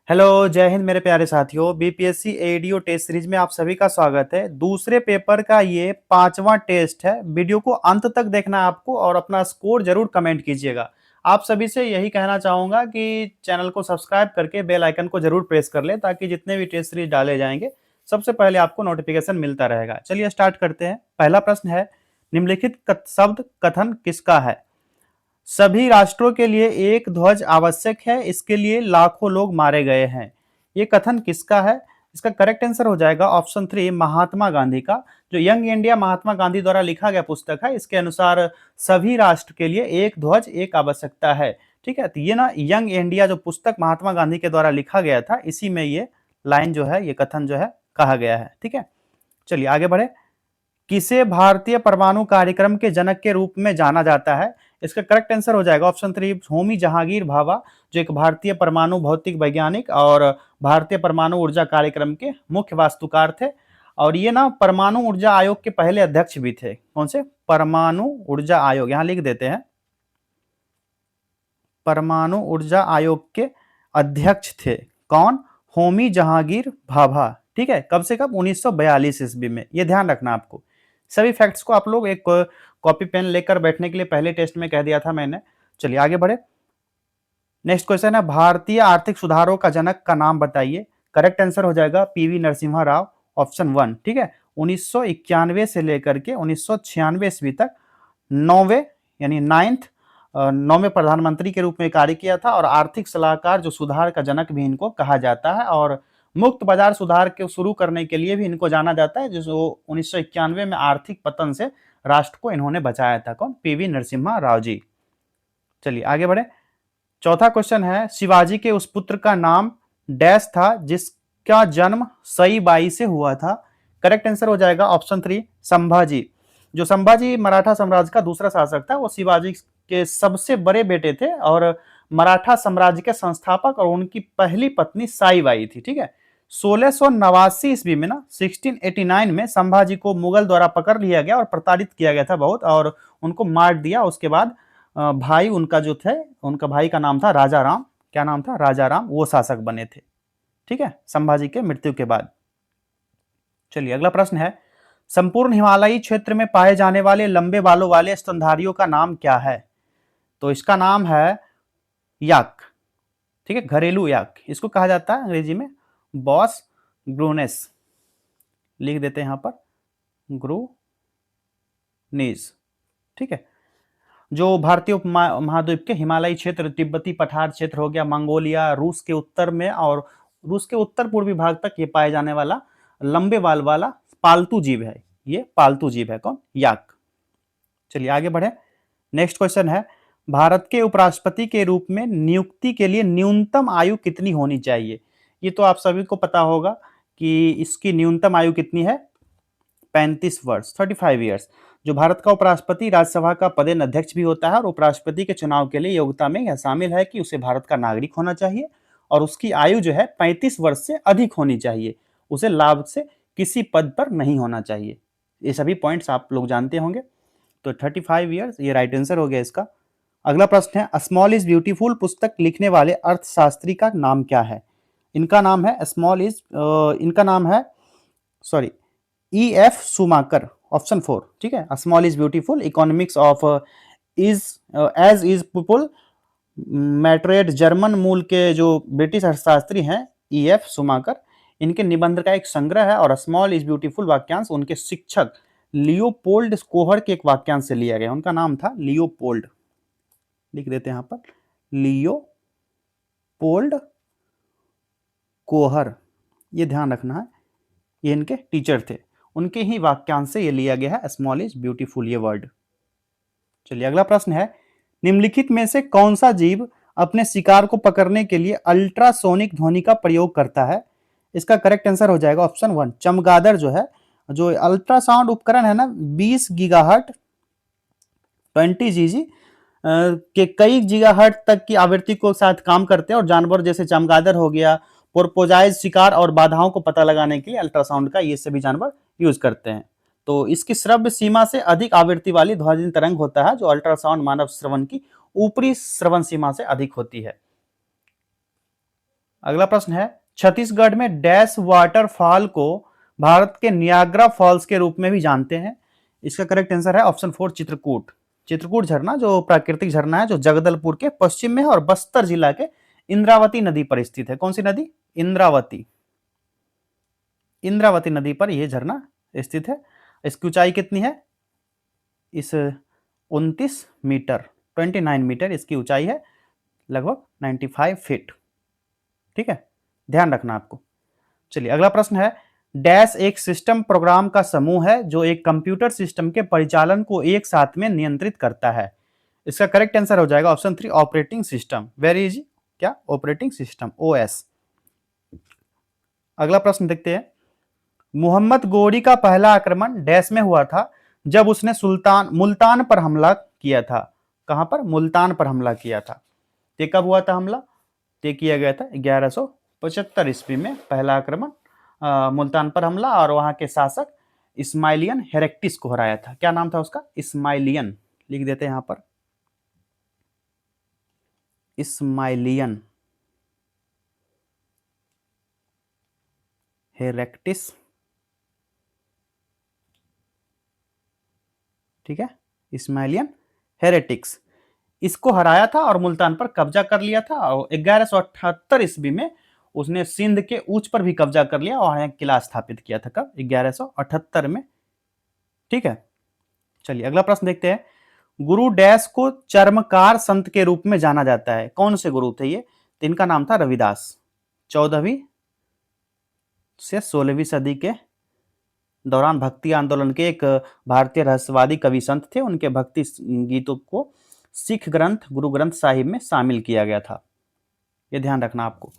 Hello, जय हिंद मेरे प्यारे साथियों। बीपीएससी एडीओ टेस्ट सीरीज में आप सभी का स्वागत है। दूसरे पेपर का ये 5वां टेस्ट है। वीडियो को अंत तक देखना है आपको और अपना स्कोर जरूर कमेंट कीजिएगा। आप सभी से यही कहना चाहूंगा कि चैनल को सब्सक्राइब करके बेल आइकन को जरूर प्रेस कर ले ताकि जितने भी टेस्ट सीरीज डाले जाएंगे सबसे पहले आपको नोटिफिकेशन मिलता रहेगा। चलिए स्टार्ट करते हैं। पहला प्रश्न है, निम्नलिखित शब्द कथन किसका है? सभी राष्ट्रों के लिए एक ध्वज आवश्यक है, इसके लिए लाखों लोग मारे गए हैं। ये कथन किसका है? इसका करेक्ट आंसर हो जाएगा ऑप्शन 3, महात्मा गांधी का। जो यंग इंडिया महात्मा गांधी द्वारा लिखा गया पुस्तक है, इसके अनुसार सभी राष्ट्र के लिए एक ध्वज एक आवश्यकता है। ठीक है, तो ये ना यंग इंडिया जो पुस्तक महात्मा गांधी के द्वारा लिखा गया था, इसी में ये लाइन जो है, ये कथन जो है कहा गया है। ठीक है, चलिए आगे बढ़े। किसे भारतीय परमाणु कार्यक्रम के जनक के रूप में जाना जाता है? इसका करेक्ट आंसर हो जाएगा ऑप्शन 3, होमी जहांगीर भाभा, जो एक भारतीय परमाणु भौतिक वैज्ञानिक और भारतीय परमाणु ऊर्जा कार्यक्रम के मुख्य वास्तुकार थे। और ये ना परमाणु ऊर्जा आयोग के पहले अध्यक्ष भी थे। कौन से? परमाणु ऊर्जा आयोग, यहां लिख देते हैं, परमाणु ऊर्जा आयोग के अध्यक्ष थे। कौन? होमी जहांगीर भाभा। ठीक है, कब से कब? 1942 ईस्वी में। ये ध्यान रखना आपको। सभी फैक्ट्स को आप लोग एक कॉपी पेन लेकर बैठने के लिए पहले टेस्ट में कह दिया था मैंने। चलिए आगे बढ़े। नेक्स्ट क्वेश्चन है, भारतीय आर्थिक सुधारों का जनक का नाम बताइए। करेक्ट आंसर हो जाएगा पीवी नरसिम्हा राव, ऑप्शन 1। ठीक है, 1991 से लेकर के 1996 ईस्वी तक नौवे यानी नाइन्थ नौवें प्रधानमंत्री के रूप में कार्य किया था और आर्थिक सलाहकार, जो सुधार का जनक भी इनको कहा जाता है। और मुक्त बाजार सुधार के शुरू करने के लिए भी इनको जाना जाता है, जो 1991 में आर्थिक पतन से राष्ट्र को इन्होंने बचाया था। कौन? पीवी नरसिम्हा राव जी। चलिए आगे बढ़े। चौथा क्वेश्चन है, शिवाजी के उस पुत्र का नाम डैश था जिसका जन्म सई बाई से हुआ था। करेक्ट आंसर हो जाएगा ऑप्शन 3, संभाजी। जो संभाजी मराठा साम्राज्य का दूसरा शासक था, वो शिवाजी के सबसे बड़े बेटे थे और मराठा साम्राज्य के संस्थापक, और उनकी पहली पत्नी साई बाई थी। ठीक है, 1689 ईस्वी में ना 1689 में संभाजी को मुगल द्वारा पकड़ लिया गया और प्रताड़ित किया गया था बहुत, और उनको मार दिया। उसके बाद भाई उनका जो थे, उनका भाई का नाम था राजा राम। क्या नाम था? राजा राम। वो शासक बने थे। ठीक है, संभाजी के मृत्यु के बाद। चलिए अगला प्रश्न है, संपूर्ण हिमालयी क्षेत्र में पाए जाने वाले लंबे बालों वाले स्तनधारियों का नाम क्या है? तो इसका नाम है याक। ठीक है, घरेलू याक इसको कहा जाता है अंग्रेजी में, बॉस ग्रूनेस। लिख देते हैं यहां पर, ग्रूनीज। ठीक है, जो भारतीय महाद्वीप के हिमालयी क्षेत्र, तिब्बती पठार क्षेत्र हो गया, मंगोलिया, रूस के उत्तर में और रूस के उत्तर पूर्वी भाग तक ये पाए जाने वाला लंबे बाल वाला पालतू जीव है। ये पालतू जीव है। कौन? याक। चलिए आगे बढ़े। नेक्स्ट क्वेश्चन है, भारत के उपराष्ट्रपति के रूप में नियुक्ति के लिए न्यूनतम आयु कितनी होनी चाहिए? ये तो आप सभी को पता होगा कि इसकी न्यूनतम आयु कितनी है? 35 वर्ष, 35 ईयर्स। जो भारत का उपराष्ट्रपति राज्यसभा का पदेन अध्यक्ष भी होता है, और उपराष्ट्रपति के चुनाव के लिए योग्यता में यह शामिल है कि उसे भारत का नागरिक होना चाहिए और उसकी आयु जो है 35 वर्ष से अधिक होनी चाहिए। उसे लाभ से किसी पद पर नहीं होना चाहिए। ये सभी पॉइंट्स आप लोग जानते होंगे। तो 35 ईयर्स ये राइट आंसर हो गया इसका। अगला प्रश्न है, स्मॉल इज ब्यूटीफुल पुस्तक लिखने वाले अर्थशास्त्री का नाम क्या है? इनका नाम है स्मॉल इज इनका नाम है, सॉरी, E.F. Schumacher, option 4। ठीक है, small is beautiful, economics of is as if people mattered, German मूल के जो ब्रिटिश अर्थशास्त्री हैं E.F. सुमाकर, इनके निबंध का एक संग्रह है। और स्मॉल इज ब्यूटीफुल वाक्यांश उनके शिक्षक लियोपोल्ड कोहर के एक वाक्यांश से लिया गया। उनका नाम था लियोपोल्ड। लिख देते हैं यहां पर, लियोपोल्ड कोहर। ये ध्यान रखना है, ये इनके टीचर थे, उनके ही वाक्यांश से ये लिया गया है स्मॉल इज ब्यूटीफुल ये वर्ड। चलिए अगला प्रश्न है, निम्नलिखित में से कौन सा जीव अपने शिकार को पकड़ने के लिए अल्ट्रासोनिक ध्वनि का प्रयोग करता है? इसका करेक्ट आंसर हो जाएगा ऑप्शन 1, चमगादड़। जो है, जो अल्ट्रासाउंड उपकरण है ना, 20 गीगाहर्ट 20 जीजी के कई गीगाहर्ट तक की आवृत्ति को साथ काम करते हैं, और जानवर जैसे चमगादड़ हो गया, पोर्पोजाइज शिकार और बाधाओं को पता लगाने के लिए अल्ट्रासाउंड का ये सभी जानवर यूज करते हैं। तो इसकी श्रव्य सीमा से अधिक आवृत्ति वाली ध्वनि तरंग होता है, जो अल्ट्रासाउंड मानव श्रवण की ऊपरी श्रवण सीमा से अधिक होती है। अगला प्रश्न है, छत्तीसगढ़ में डैश वाटरफॉल को भारत के नियाग्रा फॉल्स के रूप में भी जानते हैं। इसका करेक्ट आंसर है ऑप्शन 4 चित्रकूट। चित्रकूट झरना जो प्राकृतिक झरना है, जो जगदलपुर के पश्चिम में है और बस्तर जिला के इंद्रावती नदी पर स्थित है। कौन सी नदी? इंद्रावती। इंद्रावती नदी पर यह झरना स्थित है। इसकी ऊंचाई कितनी है? इस 29 मीटर 29 मीटर इसकी ऊंचाई है, लगभग 95 फीट। ठीक है, ध्यान रखना आपको। चलिए अगला प्रश्न है, डैश एक सिस्टम प्रोग्राम का समूह है जो एक कंप्यूटर सिस्टम के परिचालन को एक साथ में नियंत्रित करता है। इसका करेक्ट आंसर हो जाएगा option 3 operating system. Very easy, क्या? Operating system, OS. अगला प्रश्न देखते हैं, मोहम्मद गोरी का पहला आक्रमण डैश में हुआ था जब उसने मुल्तान पर हमला किया था। कहां पर? मुल्तान पर हमला किया था। ये कब हुआ था हमला? ये किया गया था 1175 ईस्वी में पहला आक्रमण, मुल्तान पर हमला, और वहां के शासक इस्माइलियन हेरेक्टिस को हराया था। क्या नाम था उसका? इस्माइलियन। लिख देते हैं यहां पर, इस्माइलियन हेरेक्टिस। ठीक है, इस्माइलियन हेरेटिक्स, इसको हराया था और मुल्तान पर कब्जा कर लिया था। और 1178 ईस्वी में उसने सिंध के उच्च पर भी कब्जा कर लिया और एक किला स्थापित किया था। कब? 1178 में। ठीक है, चलिए अगला प्रश्न देखते हैं, गुरु डैश को चर्मकार संत के रूप में जाना जाता है। कौन से गुरु थे ये? तो इनका नाम था रविदास। 14वीं से 16वीं सदी के दौरान भक्ति आंदोलन के एक भारतीय रहस्यवादी कवि संत थे। उनके भक्ति गीतों को सिख ग्रंथ गुरु ग्रंथ साहिब में शामिल किया गया था। यह ध्यान रखना आपको।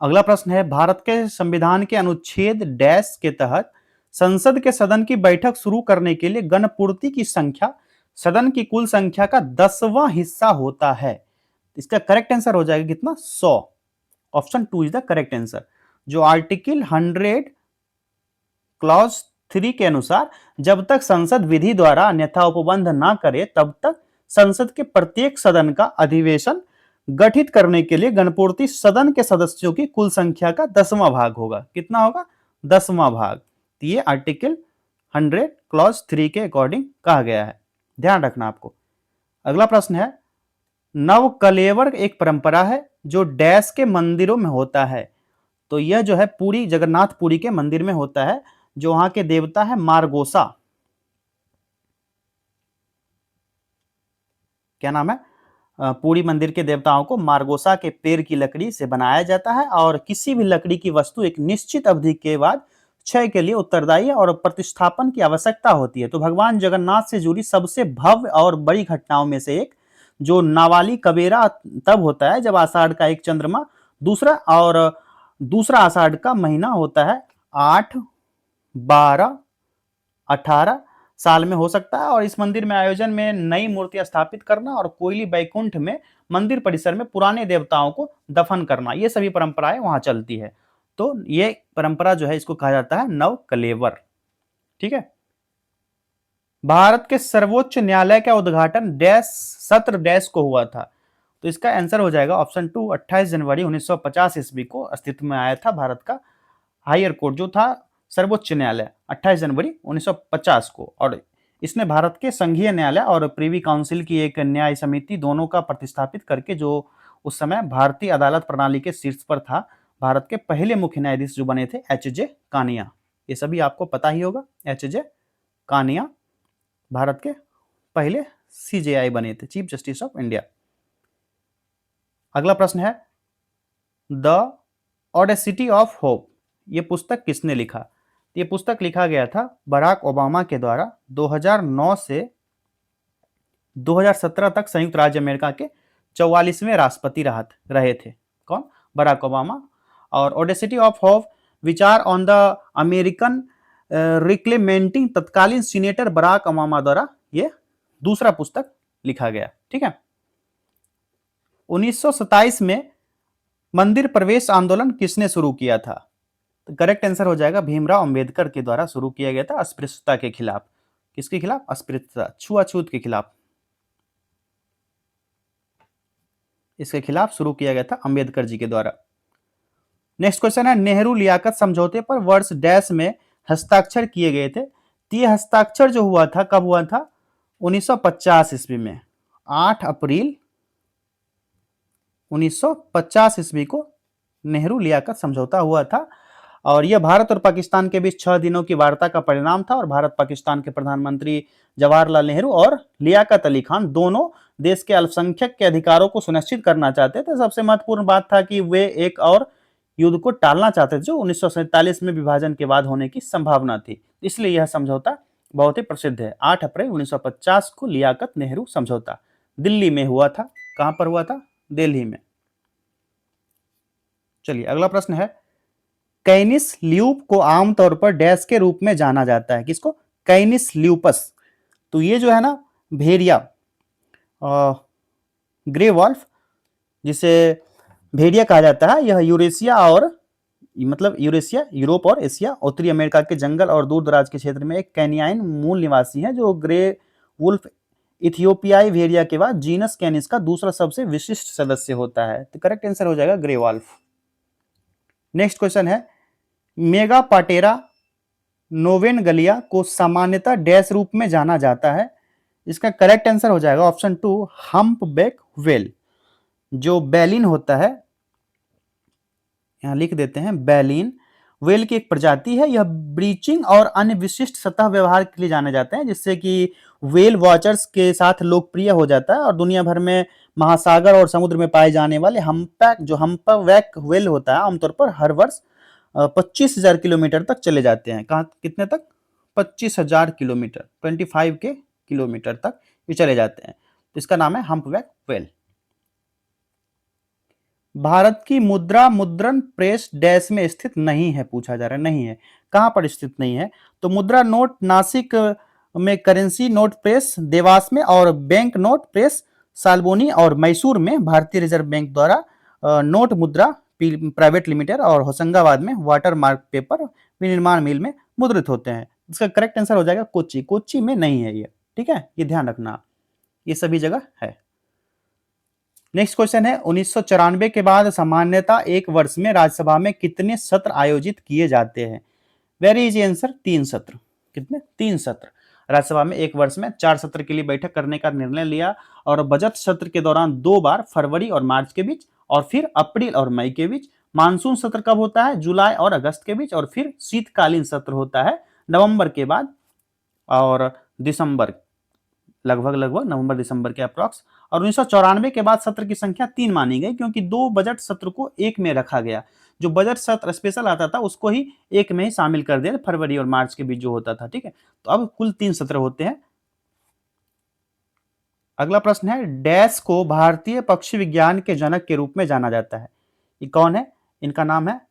अगला प्रश्न है, भारत के संविधान के अनुच्छेद डैश के तहत संसद के सदन की बैठक शुरू करने के लिए गणपूर्ति की संख्या सदन की कुल संख्या का 10वां हिस्सा होता है। इसका करेक्ट आंसर हो जाएगा कितना? 100। Option 2 is the correct answer. जो आर्टिकल 100 क्लॉज 3 के अनुसार जब तक संसद विधि द्वारा अन्यथा उपबंध ना करे तब तक संसद के प्रत्येक सदन का अधिवेशन गठित करने के लिए गणपूर्ति सदन के सदस्यों की कुल संख्या का 10वां भाग होगा। कितना होगा? 10वां भाग। ये आर्टिकल 100 क्लॉज 3 के अकॉर्डिंग कहा गया है, ध्यान रखना आपको। अगला प्रश्न है, नवकलेवर एक परंपरा है जो डैश के मंदिरों में होता है। तो यह जो है पूरी जगन्नाथपुरी के मंदिर में होता है, जो वहां के देवता है मार्गोसा। क्या नाम है? पूरी मंदिर के देवताओं को मार्गोसा के पेड़ की लकड़ी से बनाया जाता है और किसी भी लकड़ी की वस्तु एक निश्चित अवधि के बाद क्षय के लिए उत्तरदायी है और प्रतिष्ठापन की आवश्यकता होती है। तो भगवान जगन्नाथ से जुड़ी सबसे भव्य और बड़ी घटनाओं में से एक जो नावाली कबेरा तब होता है जब आषाढ़ का एक चंद्रमा दूसरा आषाढ़ का महीना होता है 8, 12, 18 साल में हो सकता है। और इस मंदिर में आयोजन में नई मूर्ति स्थापित करना और कोयली बैकुंठ में मंदिर परिसर में पुराने देवताओं को दफन करना, ये सभी परंपराएं वहां चलती है। तो ये परंपरा जो है इसको कहा जाता है नवकलेवर। ठीक है, भारत के सर्वोच्च न्यायालय का उद्घाटन डैश सत्र डैश को हुआ था। तो इसका आंसर हो जाएगा ऑप्शन 2 28 जनवरी 1950 ईस्वी को अस्तित्व में आया था भारत का हायर कोर्ट जो था सर्वोच्च न्यायालय 28 जनवरी 1950 को। और इसने भारत के संघीय न्यायालय और प्रीवी काउंसिल की एक न्याय समिति दोनों का प्रतिस्थापित करके, जो उस समय भारतीय अदालत प्रणाली के शीर्ष पर था, भारत के पहले मुख्य न्यायाधीश जो बने थे एच.जे. कानिया। ये सभी आपको पता ही होगा। एच.जे. कानिया भारत के पहले सीजेआई बने थे, चीफ जस्टिस ऑफ इंडिया। अगला प्रश्न है, द ऑडेसिटी ऑफ होप ये पुस्तक किसने लिखा? ये पुस्तक लिखा गया था बराक ओबामा के द्वारा 2009 से 2017 तक संयुक्त राज्य अमेरिका के 44वें राष्ट्रपति रहे थे। कौन? Barack Obama. और ऑडेसिटी ऑफ होप विचार ऑन द अमेरिकन रिक्लेमेंटिंग तत्कालीन सीनेटर बराक ओबामा द्वारा ये दूसरा पुस्तक लिखा गया। ठीक है, 1927 में मंदिर प्रवेश आंदोलन किसने शुरू किया था? तो करेक्ट आंसर हो जाएगा भीमराव अंबेडकर के द्वारा शुरू किया गया था अस्पृश्यता के खिलाफ। किसके खिलाफ? अस्पृश्यता, छुआछूत के खिलाफ। इसके खिलाफ शुरू किया गया था अंबेडकर जी के द्वारा। नेक्स्ट क्वेश्चन है, नेहरू लियाकत समझौते पर वर्ष डैश में हस्ताक्षर किए गए थे। तो ये हस्ताक्षर जो हुआ था कब हुआ था? 1950 ईस्वी में, 8 अप्रैल 1950 ईस्वी को नेहरू लियाकत समझौता हुआ था। और यह भारत और पाकिस्तान के बीच 6 दिनों की वार्ता का परिणाम था। और भारत पाकिस्तान के प्रधानमंत्री जवाहरलाल नेहरू और लियाकत अली खान दोनों देश के अल्पसंख्यक के अधिकारों को सुनिश्चित करना चाहते थे। सबसे महत्वपूर्ण बात था कि वे एक और युद्ध को टालना चाहते थे जो 1947 में विभाजन के बाद होने की संभावना थी। इसलिए यह समझौता बहुत ही प्रसिद्ध है। 8 अप्रैल 1950 को लियाकत नेहरू समझौता दिल्ली में हुआ था। कहां पर हुआ था? दिल्ली में। चलिए अगला प्रश्न है, कैनिस ल्यूप को आमतौर पर डैश के रूप में जाना जाता है। किसको? कैनिस ल्यूपस। तो ये जो है ना भेड़िया, ग्रे वॉल्फ, जिसे भेड़िया कहा जाता है, यह यूरेशिया और मतलब यूरेशिया, यूरोप और एशिया, उत्तरी अमेरिका के जंगल और दूर दराज के क्षेत्र में एक कैनियाइन मूल निवासी है जो ग्रे वुल्फ इथियोपियाई भेड़िया के बाद जीनस कैनिस का दूसरा सबसे विशिष्ट सदस्य होता है। तो करेक्ट आंसर हो जाएगा ग्रे वॉल्फ। नेक्स्ट क्वेश्चन है, मेगापाटेरा नोवेनगलिया को सामान्यतः डैश रूप में जाना जाता है। इसका करेक्ट आंसर हो जाएगा ऑप्शन 2 हम्पबैक व्हेल। जो बैलिन होता है, यहां लिख देते हैं, बैलिन व्हेल की एक प्रजाति है। यह ब्रीचिंग और अन्य विशिष्ट सतह व्यवहार के लिए जाने जाते हैं, जिससे कि व्हेल वॉचर्स के साथ लोकप्रिय हो जाता है। और दुनिया भर में महासागर और समुद्र में पाए जाने वाले हम्पबैक व्हेल होता है, आमतौर पर हर वर्ष 25,000 किलोमीटर तक चले जाते हैं। कहाँ कितने तक? 25,000 किलोमीटर, 25 के किलोमीटर तक ये चले जाते हैं। तो इसका नाम है हम्पबैक व्हेल। भारत की मुद्रा मुद्रण प्रेस डैश में स्थित नहीं है, पूछा जा रहा है। नहीं है, कहां पर स्थित नहीं है? तो मुद्रा नोट नासिक में, करेंसी नोट प्रेस देवास में, और बैंक नोट प्रेस साल्बोनी और मैसूर में भारतीय रिजर्व बैंक द्वारा नोट मुद्रा प्राइवेट लिमिटेड और होशंगाबाद में वाटर मार्क पेपर विनिर्माण मिल में मुद्रित होते हैं। इसका करेक्ट आंसर हो जाएगा कोच्चि। कोच्चि में नहीं है ये, ठीक है, ये ध्यान रखना, ये सभी जगह है। नेक्स्ट क्वेश्चन है, 1994 के बाद सामान्यतः एक वर्ष में राज्यसभा में कितने सत्र आयोजित किए जाते हैं? वेरी इजी आंसर, 3 सत्र। कितने? 3 सत्र। राज्यसभा में एक वर्ष में 4 सत्र के लिए बैठक करने का निर्णय लिया। और बजट सत्र के दौरान 2 बार, फरवरी और मार्च के बीच, और फिर अप्रैल और मई के बीच। मानसून सत्र कब होता है? जुलाई और अगस्त के बीच। और फिर शीतकालीन सत्र होता है नवंबर के बाद और दिसंबर, लगभग नवंबर दिसंबर के अप्रॉक्स। और 1994 के बाद सत्र की संख्या 3 मानी गई, क्योंकि 2 बजट सत्र को एक में रखा गया। जो बजट सत्र स्पेशल आता था उसको ही एक में ही शामिल कर दिया, फरवरी और मार्च के बीच जो होता था, ठीक है। तो अब कुल 3 सत्र होते हैं। अगला प्रश्न है, डैश को भारतीय पक्षी विज्ञान के जनक के रूप में जाना जाता है। ये कौन है? इनका नाम है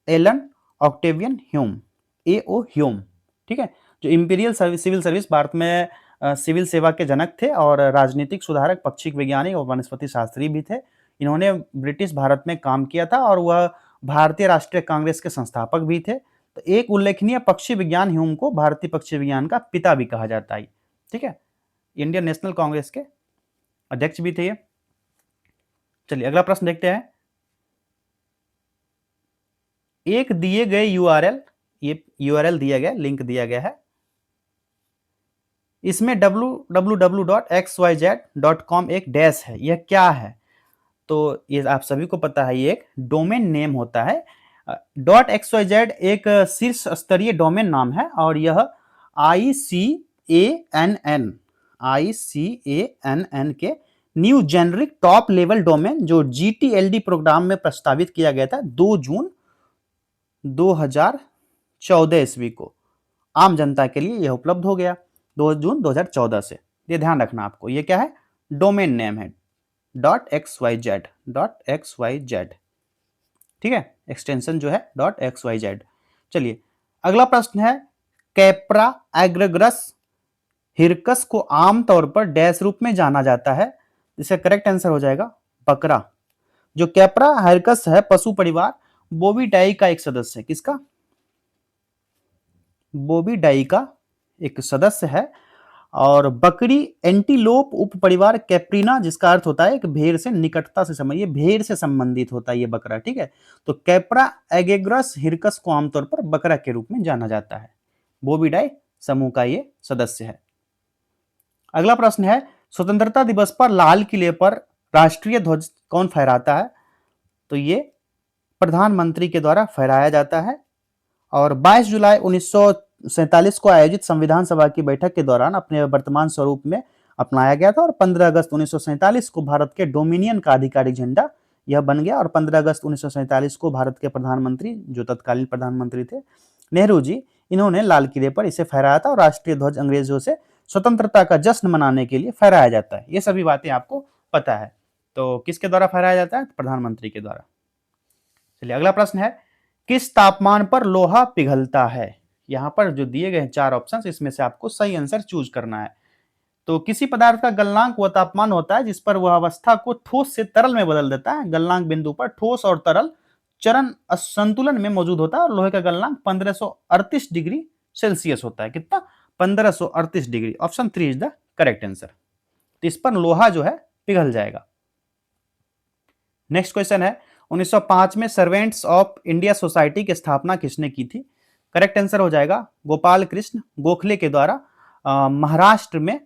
Allan Octavian Hume, AO Hume, ठीक है, जो इंपीरियल सिविल सर्विस, भारत में सिविल सेवा के जनक थे और राजनीतिक सुधारक, पक्षी वैज्ञानिक और वनस्पति शास्त्री भी थे। इन्होंने ब्रिटिश भारत में काम किया था और वह भारतीय राष्ट्रीय कांग्रेस के संस्थापक भी थे। तो एक उल्लेखनीय पक्षी विज्ञान ह्यूम को भारतीय पक्षी विज्ञान का पिता भी कहा जाता है, ठीक है। इंडियन नेशनल कांग्रेस के अध्यक्ष भी थे ये। चलिए अगला प्रश्न देखते हैं। एक दिए गए URL, ये URL दिया गया, लिंक दिया गया है, इसमें www.xyz.com एक डैश है, यह क्या है? तो ये आप सभी को पता है, ये एक डोमेन नेम होता है। .xyz एक शीर्ष स्तरीय डोमेन नाम है और यह ICANN के new generic top level domain, जो GTLD प्रोग्राम में प्रस्तावित किया गया था 2 जून 2014 ईस्वी को, आम जनता के लिए यह उपलब्ध हो गया 2 जून 2014 से। ये ध्यान रखना आपको, ये क्या है? डोमेन नेम है .xyz, ठीक है, एक्सटेंशन जो है .xyz। चलिए अगला प्रश्न है, कैप्रा एग्रेगस हिरकस को आमतौर पर डैश रूप में जाना जाता है। इसका करेक्ट आंसर हो जाएगा बकरा। जो कैप्रा हिरकस है, पशु परिवार बोविडाई का एक सदस्य है। किसका? बोविडाई का एक सदस्य है और बकरी एंटीलोप उपपरिवार कैप्रिना, जिसका अर्थ होता है कि भेड़ से निकटता से संबंधित, ये भेड़ से संबंधित होता है ये बकरा, ठीक है। तो कैप्रा एगेग्रस हिरकस को आमतौर पर बकरा के रूप में जाना जाता है। बोविडाई समूह का ये सदस्य है। अगला प्रश्न है, स्वतंत्रता दिवस पर लाल किले पर राष्ट्रीय ध्वज कौन फहराता है? तो ये प्रधानमंत्री के द्वारा फहराया जाता है। और 22 जुलाई 1947 को आयोजित संविधान सभा की बैठक के दौरान अपने वर्तमान स्वरूप में अपनाया गया था और 15 अगस्त 1947 को भारत के डोमिनियन का आधिकारिक झंडा यह बन गया। और 15 अगस्त 1947 को भारत के प्रधानमंत्री, जो तत्कालीन प्रधानमंत्री थे नेहरू जी, इन्होंने लाल किले पर इसे फहराया था और राष्ट्रीय ध्वज अंग्रेजों से स्वतंत्रता का जश्न मनाने के लिए फहराया जाता है। ये सभी बातें आपको पता है। तो किसके द्वारा फहराया जाता है? प्रधानमंत्री के द्वारा। चलिए अगला प्रश्न है, किस तापमान पर लोहा पिघलता है? यहां पर जो दिए गए हैं 4 ऑप्शंस, इसमें से आपको सही आंसर चूज करना है। तो किसी पदार्थ का गलनांक वह तापमान होता है जिस पर वह अवस्था को ठोस से तरल में बदल देता है। गलनांक बिंदु पर ठोस और तरल चरण असंतुलन में मौजूद होता है और लोहे का गलनांक 1538 डिग्री सेल्सियस होता है। कितना? 1538 degree. Option 3 is the correct answer. तो इस पर लोहा जो है पिघल जाएगा। नेक्स्ट क्वेश्चन है, 1905 में सर्वेंट्स ऑफ इंडिया सोसाइटी की स्थापना किसने की थी? करेक्ट आंसर हो जाएगा गोपाल कृष्ण गोखले के द्वारा। महाराष्ट्र में,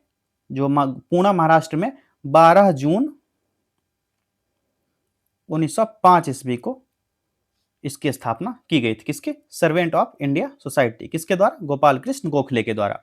जो पुणे महाराष्ट्र में 12 जून 1905 ईस्वी को इसकी स्थापना की गई थी। किसके? Servant of India society. किसके द्वारा? गोपाल कृष्ण गोखले के द्वारा।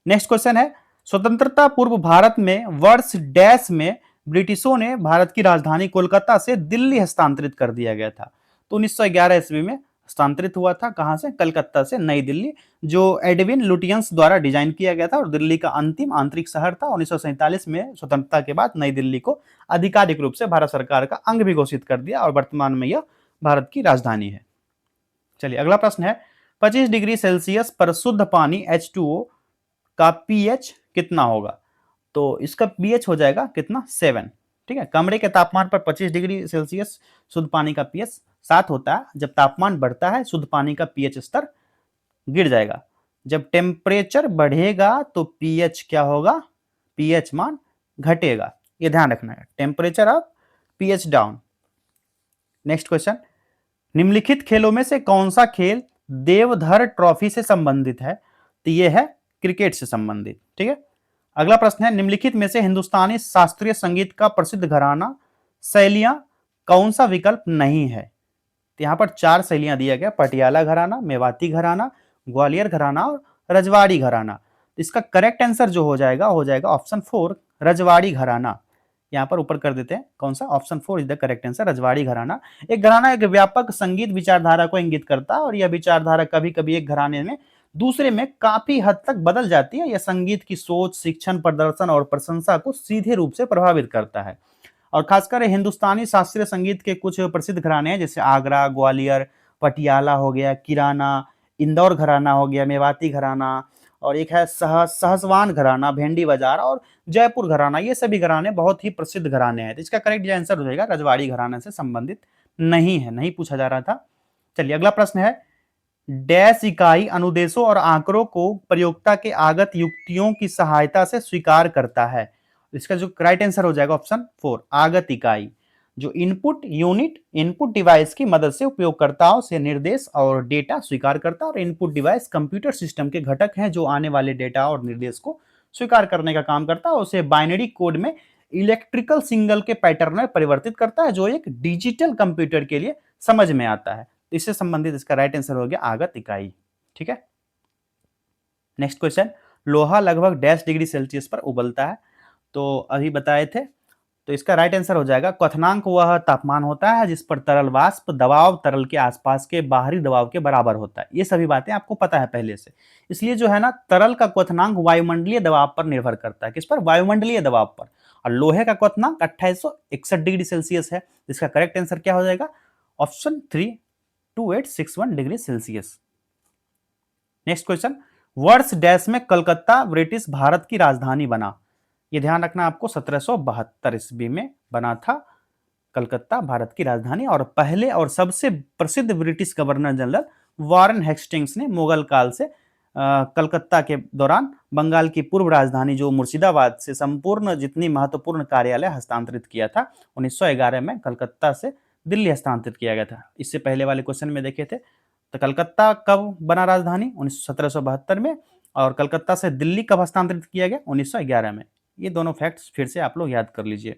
नेक्स्ट क्वेश्चन है, स्वतंत्रता पूर्व भारत में वर्ष डैश में ब्रिटिशों ने भारत की राजधानी कोलकाता से दिल्ली हस्तांतरित कर दिया गया था। तो 1911 ईस्वी में हस्तांतरित हुआ था। कहां से? कलकत्ता से नई दिल्ली, जो एडविन लुटियंस द्वारा डिजाइन किया गया था और दिल्ली का अंतिम आंतरिक शहर था। 1947 में स्वतंत्रता के बाद नई दिल्ली को आधिकारिक रूप से भारत सरकार का अंग भी घोषित कर दिया और वर्तमान में यह भारत की राजधानी है। चलिए अगला प्रश्न है, 25 डिग्री सेल्सियस पर शुद्ध पानी H2O का पीएच कितना होगा? तो इसका पीएच हो जाएगा कितना? 7। ठीक है। कमरे के तापमान पर 25 डिग्री सेल्सियस शुद्ध पानी का पीएच 7 होता है। जब तापमान बढ़ता है शुद्ध पानी का पीएच स्तर गिर जाएगा। जब टेम्परेचर बढ़ेगा तो पीएच क्या होगा? पीएच मान घटेगा। ये ध्यान रखना है, temperature up pH down. Next question, निम्नलिखित खेलों में से कौन सा खेल देवधर ट्रॉफी से संबंधित है? तो ये है क्रिकेट से संबंधित। ठीक है। अगला प्रश्न है, निम्नलिखित में से हिंदुस्तानी शास्त्रीय संगीत का प्रसिद्ध घराना शैलियां कौन सा विकल्प नहीं है? तो यहां पर 4 शैलियां दिया गया, पटियाला घराना, मेवाती घराना, ग्वालियर घराना और रजवाड़ी घराना। इसका करेक्ट आंसर जो हो जाएगा ऑप्शन 4 रजवाड़ी घराना। यहां पर ऊपर कर देते हैं, कौन सा? Option 4 is the correct answer, रजवाड़ी घराना। एक घराना एक व्यापक संगीत विचारधारा को इंगित करता है और यह विचारधारा कभी कभी एक घराने में दूसरे में काफी हद तक बदल जाती है। यह संगीत की सोच, शिक्षण, प्रदर्शन और प्रशंसा को सीधे रूप से प्रभावित करता है। और खासकर हिंदुस्तानी शास्त्रीय संगीत के कुछ प्रसिद्ध घराने हैं, जैसे आगरा, ग्वालियर, पटियाला हो गया, किराना, इंदौर घराना हो गया, मेवाती घराना, और एक है सहसवान घराना, भेंडी बाजार और जयपुर घराना। ये सभी घराने बहुत ही प्रसिद्ध घराने हैं। तो इसका करेक्ट आंसर हो जाएगा रजवाड़ी घराने से संबंधित नहीं है, नहीं पूछा जा रहा था। चलिए अगला प्रश्न है, डैश इकाई अनुदेशों और आंकड़ों को प्रयोक्ता के आगत युक्तियों की सहायता से स्वीकार करता है? इसका जो राइट आंसर हो जाएगा ऑप्शन 4 आगत इकाई, जो इनपुट यूनिट इनपुट डिवाइस की मदद से उपयोगकर्ताओं से निर्देश और डेटा स्वीकार करता है। और इनपुट डिवाइस कंप्यूटर सिस्टम के घटक हैं जो आने वाले डेटा और निर्देश को स्वीकार करने का काम करता है। उसे बाइनरी कोड में इलेक्ट्रिकल सिग्नल के पैटर्न में परिवर्तित करता है, जो एक डिजिटल कंप्यूटर के लिए समझ में आता है। इससे संबंधित इसका राइट आंसर हो गया आगत इकाई। ठीक है। नेक्स्ट क्वेश्चन, लोहा लगभग डैश डिग्री सेल्सियस पर उबलता है? तो अभी बताए थे, तो इसका राइट आंसर हो जाएगा क्वथनांक वह तापमान होता है जिस पर तरल वाष्प दबाव तरल के आसपास के बाहरी दबाव के बराबर होता है। ये सभी बातें आपको पता है पहले से। इसलिए जो है ना, तरल का क्वथनांक वायुमंडलीय दबाव पर निर्भर करता है। किस पर? वायुमंडलीय दबाव पर। और लोहे का क्वथनांक 2861 डिग्री सेल्सियस है। इसका करेक्ट आंसर क्या हो जाएगा? Option 3 2861 degree Celsius. Next question, वर्ष डैश में कलकत्ता ब्रिटिश भारत की राजधानी बना? ये ध्यान रखना आपको, 1772 ईस्वी में बना था कलकत्ता भारत की राजधानी। और पहले और सबसे प्रसिद्ध British governor general Warren Hastings ने मुगल काल से कलकत्ता के दौरान बंगाल की पूर्व राजधानी जो मुर्शिदाबाद से संपूर्ण जितनी महत्वपूर्ण कार्यालय हस्तांतरित किया था 1911 में कलकत्ता से दिल्ली हस्तांतरित किया गया था। इससे पहले वाले क्वेश्चन में देखे थे तो कलकत्ता कब बना राजधानी 1772 में, और कलकत्ता से दिल्ली कब हस्तांतरित किया गया 1911 में। ये दोनों फैक्ट्स फिर से आप लोग याद कर लीजिए।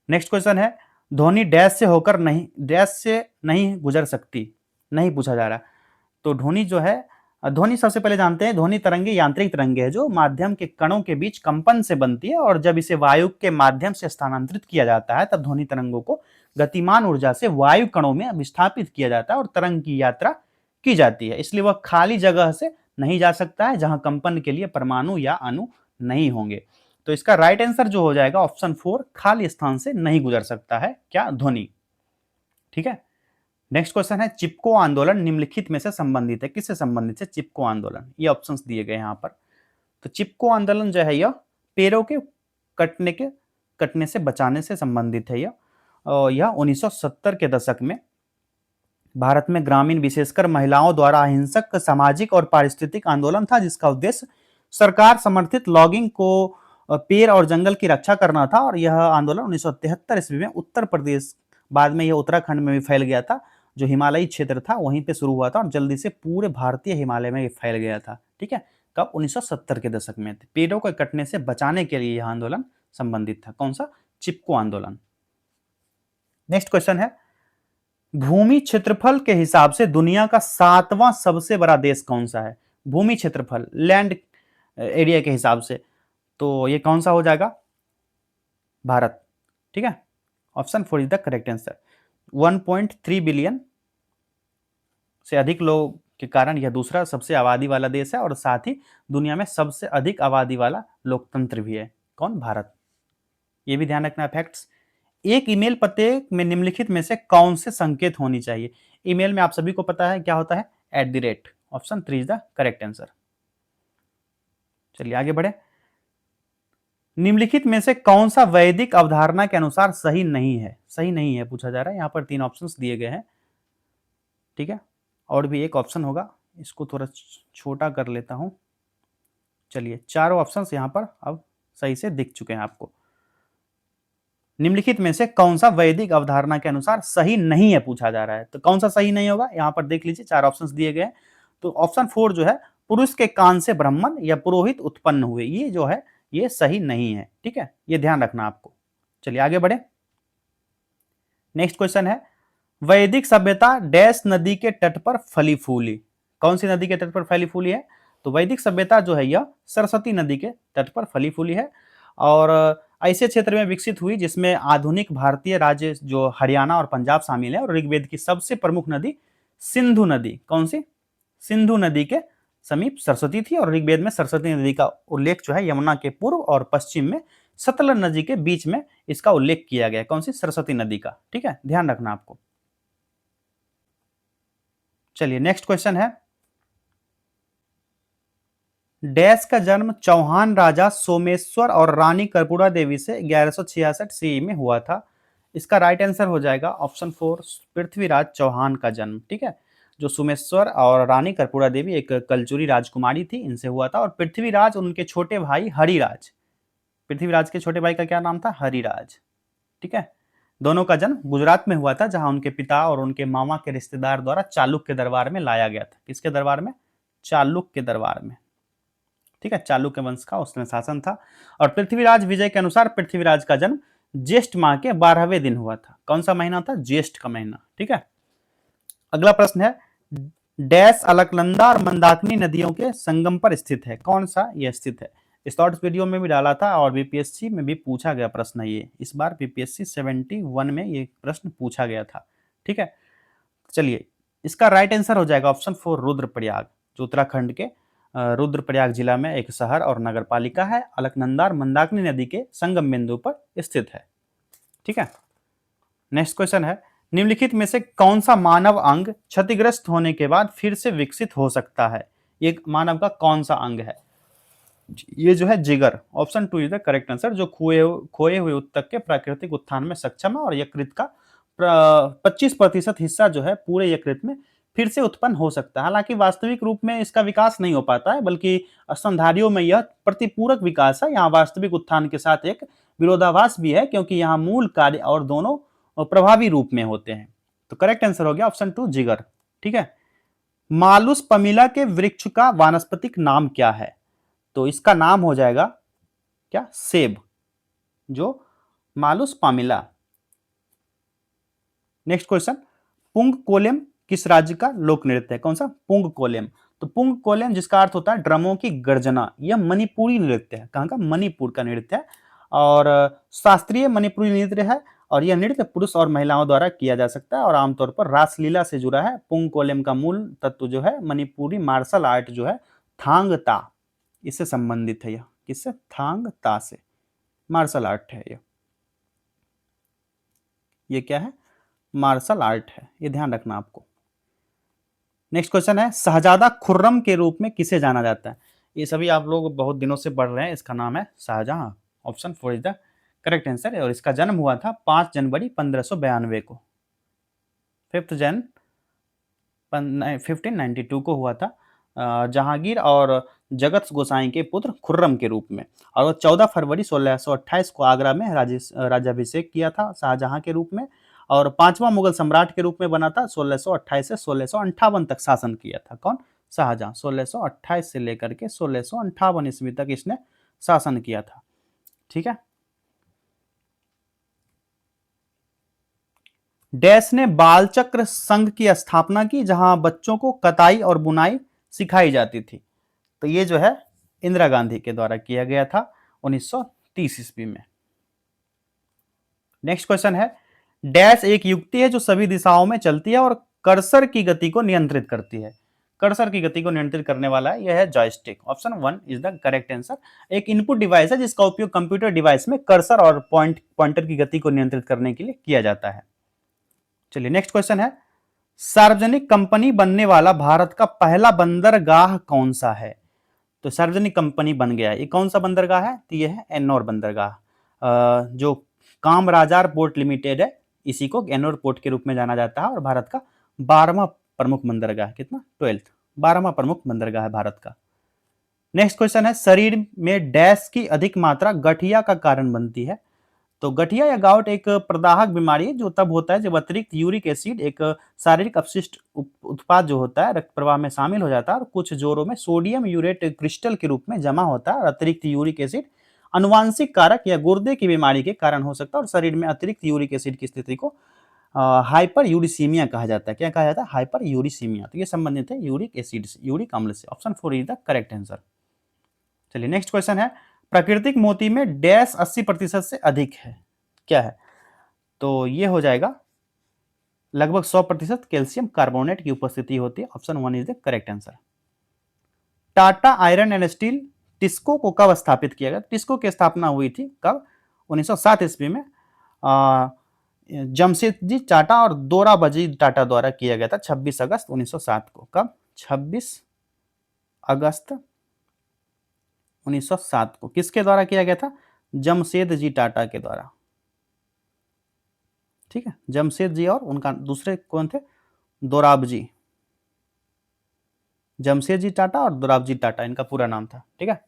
नेक्स्ट क्वेश्चन है ध्वनि डैश से होकर नहीं, डैश से नहीं गुजर सकती, नहीं पूछा जा रहा। तो ध्वनि जो है, ध्वनि सबसे पहले जानते हैं ध्वनि तरंगे यांत्रिक तरंगे है जो माध्यम के कणों के बीच कंपन से बनती है, और जब इसे वायु के माध्यम से स्थानांतरित किया जाता है तब ध्वनि तरंगों को गतिमान ऊर्जा से वायु कणों में विस्थापित किया जाता है और तरंग की यात्रा की जाती है। इसलिए वह खाली जगह से नहीं जा सकता है जहां कंपन के लिए परमाणु या अणु नहीं होंगे। तो इसका राइट आंसर जो हो जाएगा ऑप्शन 4, खाली स्थान से नहीं गुजर सकता है क्या, ध्वनि। ठीक है। नेक्स्ट क्वेश्चन है चिपको आंदोलन निम्नलिखित में से संबंधित है, किससे संबंधित है चिपको आंदोलन, ये ऑप्शंस दिए गए यहां पर। तो चिपको आंदोलन जो है यह पेड़ों के कटने से बचाने से संबंधित है। यह 1970 के दशक में भारत में ग्रामीण विशेषकर महिलाओं द्वारा अहिंसक सामाजिक और पारिस्थितिक आंदोलन था, जिसका उद्देश्य सरकार समर्थित लॉगिंग को पेड़ और जंगल की रक्षा करना था। और यह आंदोलन 1973 ईस्वी में उत्तर प्रदेश, बाद में यह उत्तराखंड में भी फैल गया था, जो हिमालयी क्षेत्र था वहीं पे शुरू हुआ था और जल्दी से पूरे भारतीय हिमालय में फैल गया था। ठीक है, कब 1970 के दशक में। पेड़ों को कटने से बचाने के लिए यह आंदोलन संबंधित था, कौन सा, चिपको आंदोलन। नेक्स्ट क्वेश्चन है भूमि क्षेत्रफल के हिसाब से दुनिया का 7वां सबसे बड़ा देश कौन सा है, भूमि क्षेत्रफल लैंड एरिया के हिसाब से, तो ये कौन सा हो जाएगा, भारत। ठीक है, option 4 is the correct answer. 1.3 billion से अधिक लोग के कारण यह दूसरा सबसे आबादी वाला देश है, और साथ ही दुनिया में सबसे अधिक आबादी वाला लोकतंत्र भी है, कौन, भारत। ये भी ध्यान रखना फैक्ट्स। एक ईमेल पते में निम्नलिखित में से कौन से संकेत होनी चाहिए, ईमेल में आप सभी को पता है क्या होता है, @ option 3 is the correct answer. चलिए आगे बढ़े। निम्नलिखित में से कौन सा वैदिक अवधारणा के अनुसार सही नहीं है, सही नहीं है पूछा जा रहा है। यहां पर 3 ऑप्शंस दिए गए हैं। ठीक है, और भी एक ऑप्शन होगा, इसको थोड़ा छोटा कर लेता हूं। चलिए, चारों ऑप्शंस यहां पर अब सही से दिख चुके हैं आपको। निम्नलिखित में से कौन सा वैदिक अवधारणा के अनुसार सही नहीं है पूछा जा रहा है, तो कौन सा सही नहीं होगा, यहां पर देख लीजिए 4 ऑप्शंस दिए गए हैं। तो ऑप्शन 4 जो है पुरुष के कान से ब्राह्मण या पुरोहित उत्पन्न हुए, ये जो है ये सही नहीं है। ठीक है, ये ध्यान रखना आपको। चलिए आगे बढ़े। नेक्स्ट क्वेश्चन है वैदिक सभ्यता डैश नदी के तट पर फली फूली, कौन सी नदी के तट पर फली फूली है, तो वैदिक सभ्यता जो है यह सरस्वती नदी के तट पर फली फूली है, और ऐसे क्षेत्र में विकसित हुई जिसमें आधुनिक भारतीय राज्य जो हरियाणा और पंजाब शामिल है, और ऋग्वेद की सबसे प्रमुख नदी सिंधु नदी, कौन सी, सिंधु नदी के समीप सरस्वती थी, और ऋग्वेद में सरस्वती नदी का उल्लेख जो है यमुना के पूर्व और पश्चिम में सतलज नदी के बीच में इसका उल्लेख किया गया, कौन सी, सरस्वती नदी का। ठीक है, ध्यान रखना आपको। चलिए नेक्स्ट क्वेश्चन है डैश का जन्म चौहान राजा सोमेश्वर और रानी कर्पूरा देवी से 1166 सी में हुआ था। इसका राइट आंसर हो जाएगा ऑप्शन 4, पृथ्वीराज चौहान का जन्म। ठीक है, जो सोमेश्वर और रानी कर्पूरा देवी एक कलचुरी राजकुमारी थी, इनसे हुआ था, और पृथ्वीराज उनके छोटे भाई हरिराज, पृथ्वीराज के छोटे भाई का क्या नाम था, हरिराज। ठीक है, दोनों का जन्म गुजरात में हुआ था, जहां उनके पिता और उनके मामा के रिश्तेदार द्वारा चालुक्य दरबार में लाया गया था। किसके दरबार में, चालुक्य दरबार में। ठीक है, चालुक्य वंश का उसमें शासन था। और पृथ्वीराज विजय के अनुसार पृथ्वीराज का जन्म ज्येष्ठ माह के 12वें दिन हुआ था, कौन सा महीना था, ज्येष्ठ का महीना। ठीक है, अगला प्रश्न है डैश अलकनंदा और मंदाकिनी नदियों के संगम पर स्थित है, कौन सा यह स्थित है। इस शॉर्ट्स वीडियो में भी डाला था और बीपीएससी में भी पूछा गया प्रश्न है ये, इस बार बीपीएससी 71 में ये प्रश्न पूछा गया था। ठीक है, चलिए इसका राइट आंसर हो जाएगा ऑप्शन 4, रुद्रप्रयाग, जो उत्तराखंड के रुद्रप्रयाग जिला में एक शहर और नगर पालिका है, अलकनंदा और मंदाकिनी नदी के संगम बिंदु पर स्थित है। ठीक है, नेक्स्ट क्वेश्चन है निम्नलिखित में से कौन सा मानव अंग क्षतिग्रस्त होने के बाद फिर से विकसित हो सकता है, ये मानव का कौन सा अंग है, ये जो है जिगर, option 2 is the correct answer, जो खोए हुए उत्तक के प्राकृतिक उत्थान में सक्षम है, और यकृत का 25% हिस्सा जो है पूरे यकृत में फिर से उत्पन्न हो सकता है। हालांकि वास्तविक रूप में इसका विकास नहीं हो पाता है, बल्कि स्तनधारियों में यह प्रतिपूरक विकास है। यहाँ वास्तविक उत्थान के साथ एक विरोधाभास भी है, क्योंकि यहाँ मूल कार्य और दोनों प्रभावी रूप में होते हैं। तो करेक्ट आंसर हो गया ऑप्शन 2 जिगर। ठीक है। मालुस पमीला के वृक्ष का वानस्पतिक नाम क्या है? तो इसका नाम हो जाएगा क्या? सेब, जो मालुस पामिला। नेक्स्ट क्वेश्चन, पुंग कोलेम किस राज्य का लोक नृत्य है? कौन सा? पुंग कोलेम। तो पुंग कोलेम जिसका अर्थ होता है ड्रमों की गर्जना, यह मणिपुरी नृत्य है। कहां का? मणिपुर का नृत्य है, और शास्त्रीय मणिपुरी नृत्य है, और यह नृत्य पुरुष और महिलाओं द्वारा किया जा सकता है और आमतौर पर रासलीला से जुड़ा है। पुंग कोलेम का मूल तत्व जो है मणिपुरी मार्शल आर्ट जो है थांग ता, इससे संबंधित है। यह किससे? थांग ता से मार्शल आर्ट है ये क्या है? मार्शल आर्ट है, ये ध्यान रखना आपको। नेक्स्ट क्वेश्चन है, शहजादा खुर्रम के रूप में किसे जाना जाता है? ये सभी आप लोग बहुत दिनों से पढ़ रहे हैं। इसका नाम है Shahjahan. Option 4 is the correct answer है। और इसका जन्म हुआ था 5 जनवरी 1592 को। 5 जन 1592 को हुआ था, जहांगीर और जगत गोसाई के पुत्र खुर्रम के रूप में। और वो 14 फरवरी 1628 को आगरा में राज्याभिषेक किया था शाहजहां के रूप में, और 5वां मुगल सम्राट के रूप में बना था। 1628 से 1658 तक शासन किया था। कौन? शाहजहां। 1628 से लेकर के 1658 ईस्वी तक इसने शासन किया था। ठीक है। डैश ने बाल चक्र संघ की स्थापना की, जहां बच्चों को कताई और बुनाई सिखाई जाती थी। तो ये जो है इंदिरा गांधी के द्वारा किया गया था 1930 ईस्वी में। नेक्स्ट क्वेश्चन है, डैश एक युक्ति है जो सभी दिशाओं में चलती है और कर्सर की गति को नियंत्रित करती है। कर्सर की गति को नियंत्रित करने वाला है यह है joystick. Option 1 is the correct answer. एक इनपुट डिवाइस है जिसका उपयोग कंप्यूटर डिवाइस में कर्सर और पॉइंटर की गति को नियंत्रित करने के लिए किया जाता है। चलिए नेक्स्ट क्वेश्चन है, सार्वजनिक कंपनी बनने वाला भारत का पहला बंदरगाह कौन सा है? तो सार्वजनिक कंपनी बन गया है, ये कौन सा बंदरगाह है? तो ये है एन्नौर बंदरगाह, जो कामराजार पोर्ट लिमिटेड है, इसी को एन्नौर पोर्ट के रूप में जाना जाता है। और भारत का 12वां प्रमुख बंदरगाह, कितना? 12th, 12वां प्रमुख बंदरगाह है भारत का। नेक्स्ट क्वेश्चन है, शरीर में डैश की अधिक मात्रा गठिया का कारण बनती है। तो गठिया या गाउट एक प्रदाहक बीमारी है जो तब होता है जब अतिरिक्त यूरिक एसिड, एक शारीरिक अपशिष्ट उत्पाद जो होता है, रक्त प्रवाह में शामिल हो जाता है और कुछ जोड़ों में सोडियम यूरेट क्रिस्टल के रूप में जमा होता है। और अतिरिक्त यूरिक एसिड अनुवांशिक कारक या गुर्दे की बीमारी के कारण हो सकता है, और शरीर में अतिरिक्त यूरिक एसिड की स्थिति को हाइपर यूरिसीमिया कहा जाता है। क्या कहा जाता है? Hyper uricaemia. तो ये संबंधित है यूरिक एसिड से, यूरिक अम्ल से। Option 4 is the correct answer. चलिए नेक्स्ट क्वेश्चन है, प्राकृतिक मोती में डैश 80% से अधिक है, क्या है? तो ये हो जाएगा लगभग 100% कैल्शियम कार्बोनेट की उपस्थिति होती है। Option 1 is the correct answer. Tata iron and steel TISCO को कब स्थापित किया गया? टिस्को की स्थापना हुई थी कब? 1907 ईस्वी में जमशेदजी टाटा और दोराबजी टाटा द्वारा किया गया था 26 अगस्त 1907 को। कब? 26 अगस्त 1907 को किसके द्वारा किया गया था? जमशेदजी टाटा के द्वारा। ठीक है, जमशेद जी और उनका दूसरे कौन थे? दोराबजी। जमशेदजी टाटा और दोराबजी टाटा इनका पूरा नाम था। ठीक है,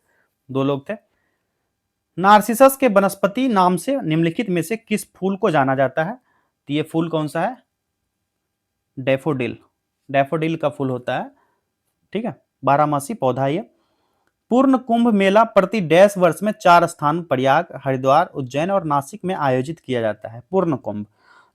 दो लोग थे। नार्सिसस के वनस्पति नाम से निम्नलिखित में से किस फूल को जाना जाता है? तो ये फूल कौन सा है? डैफोडिल। डैफोडिल का फूल होता है। ठीक है, 12मासी पौधा ये। पूर्ण कुंभ मेला प्रति डैश वर्ष में 4 स्थान प्रयाग, हरिद्वार, उज्जैन और नासिक में आयोजित किया जाता है। पूर्ण कुंभ,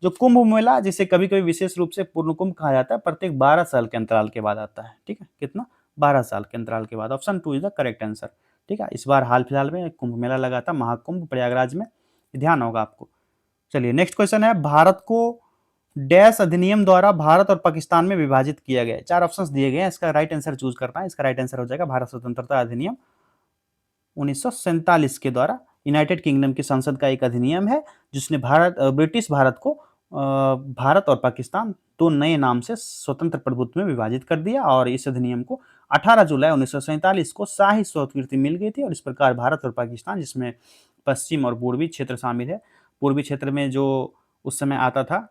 जो कुंभ मेला जिसे कभी कभी विशेष रूप से पूर्ण कुंभ कहा जाता है, प्रत्येक 12 साल के अंतराल के बाद आता है। ठीक है, कितना? 12 साल के अंतराल के बाद। Option 2 is the correct answer. ठीक है, इस बार हाल फिलहाल में कुंभ मेला लगा था, महाकुंभ प्रयागराज में, ध्यान होगा आपको। चलिए नेक्स्ट क्वेश्चन है, भारत को डैश अधिनियम द्वारा भारत और पाकिस्तान में विभाजित किया गया है। 4 ऑप्शंस दिए गए हैं, इसका राइट आंसर चूज करना है। इसका राइट आंसर हो जाएगा भारत स्वतंत्रता अधिनियम 1947 के द्वारा। यूनाइटेड किंगडम की संसद का एक अधिनियम है जिसने ब्रिटिश भारत को भारत और पाकिस्तान दो नए नाम से स्वतंत्र प्रभुत्व में विभाजित कर दिया। और इस अधिनियम को 18 जुलाई 1947 को शाही स्वीकृति मिल गई थी। और इस प्रकार भारत और पाकिस्तान, जिसमें पश्चिम और पूर्वी क्षेत्र शामिल है, पूर्वी क्षेत्र में जो उस समय आता था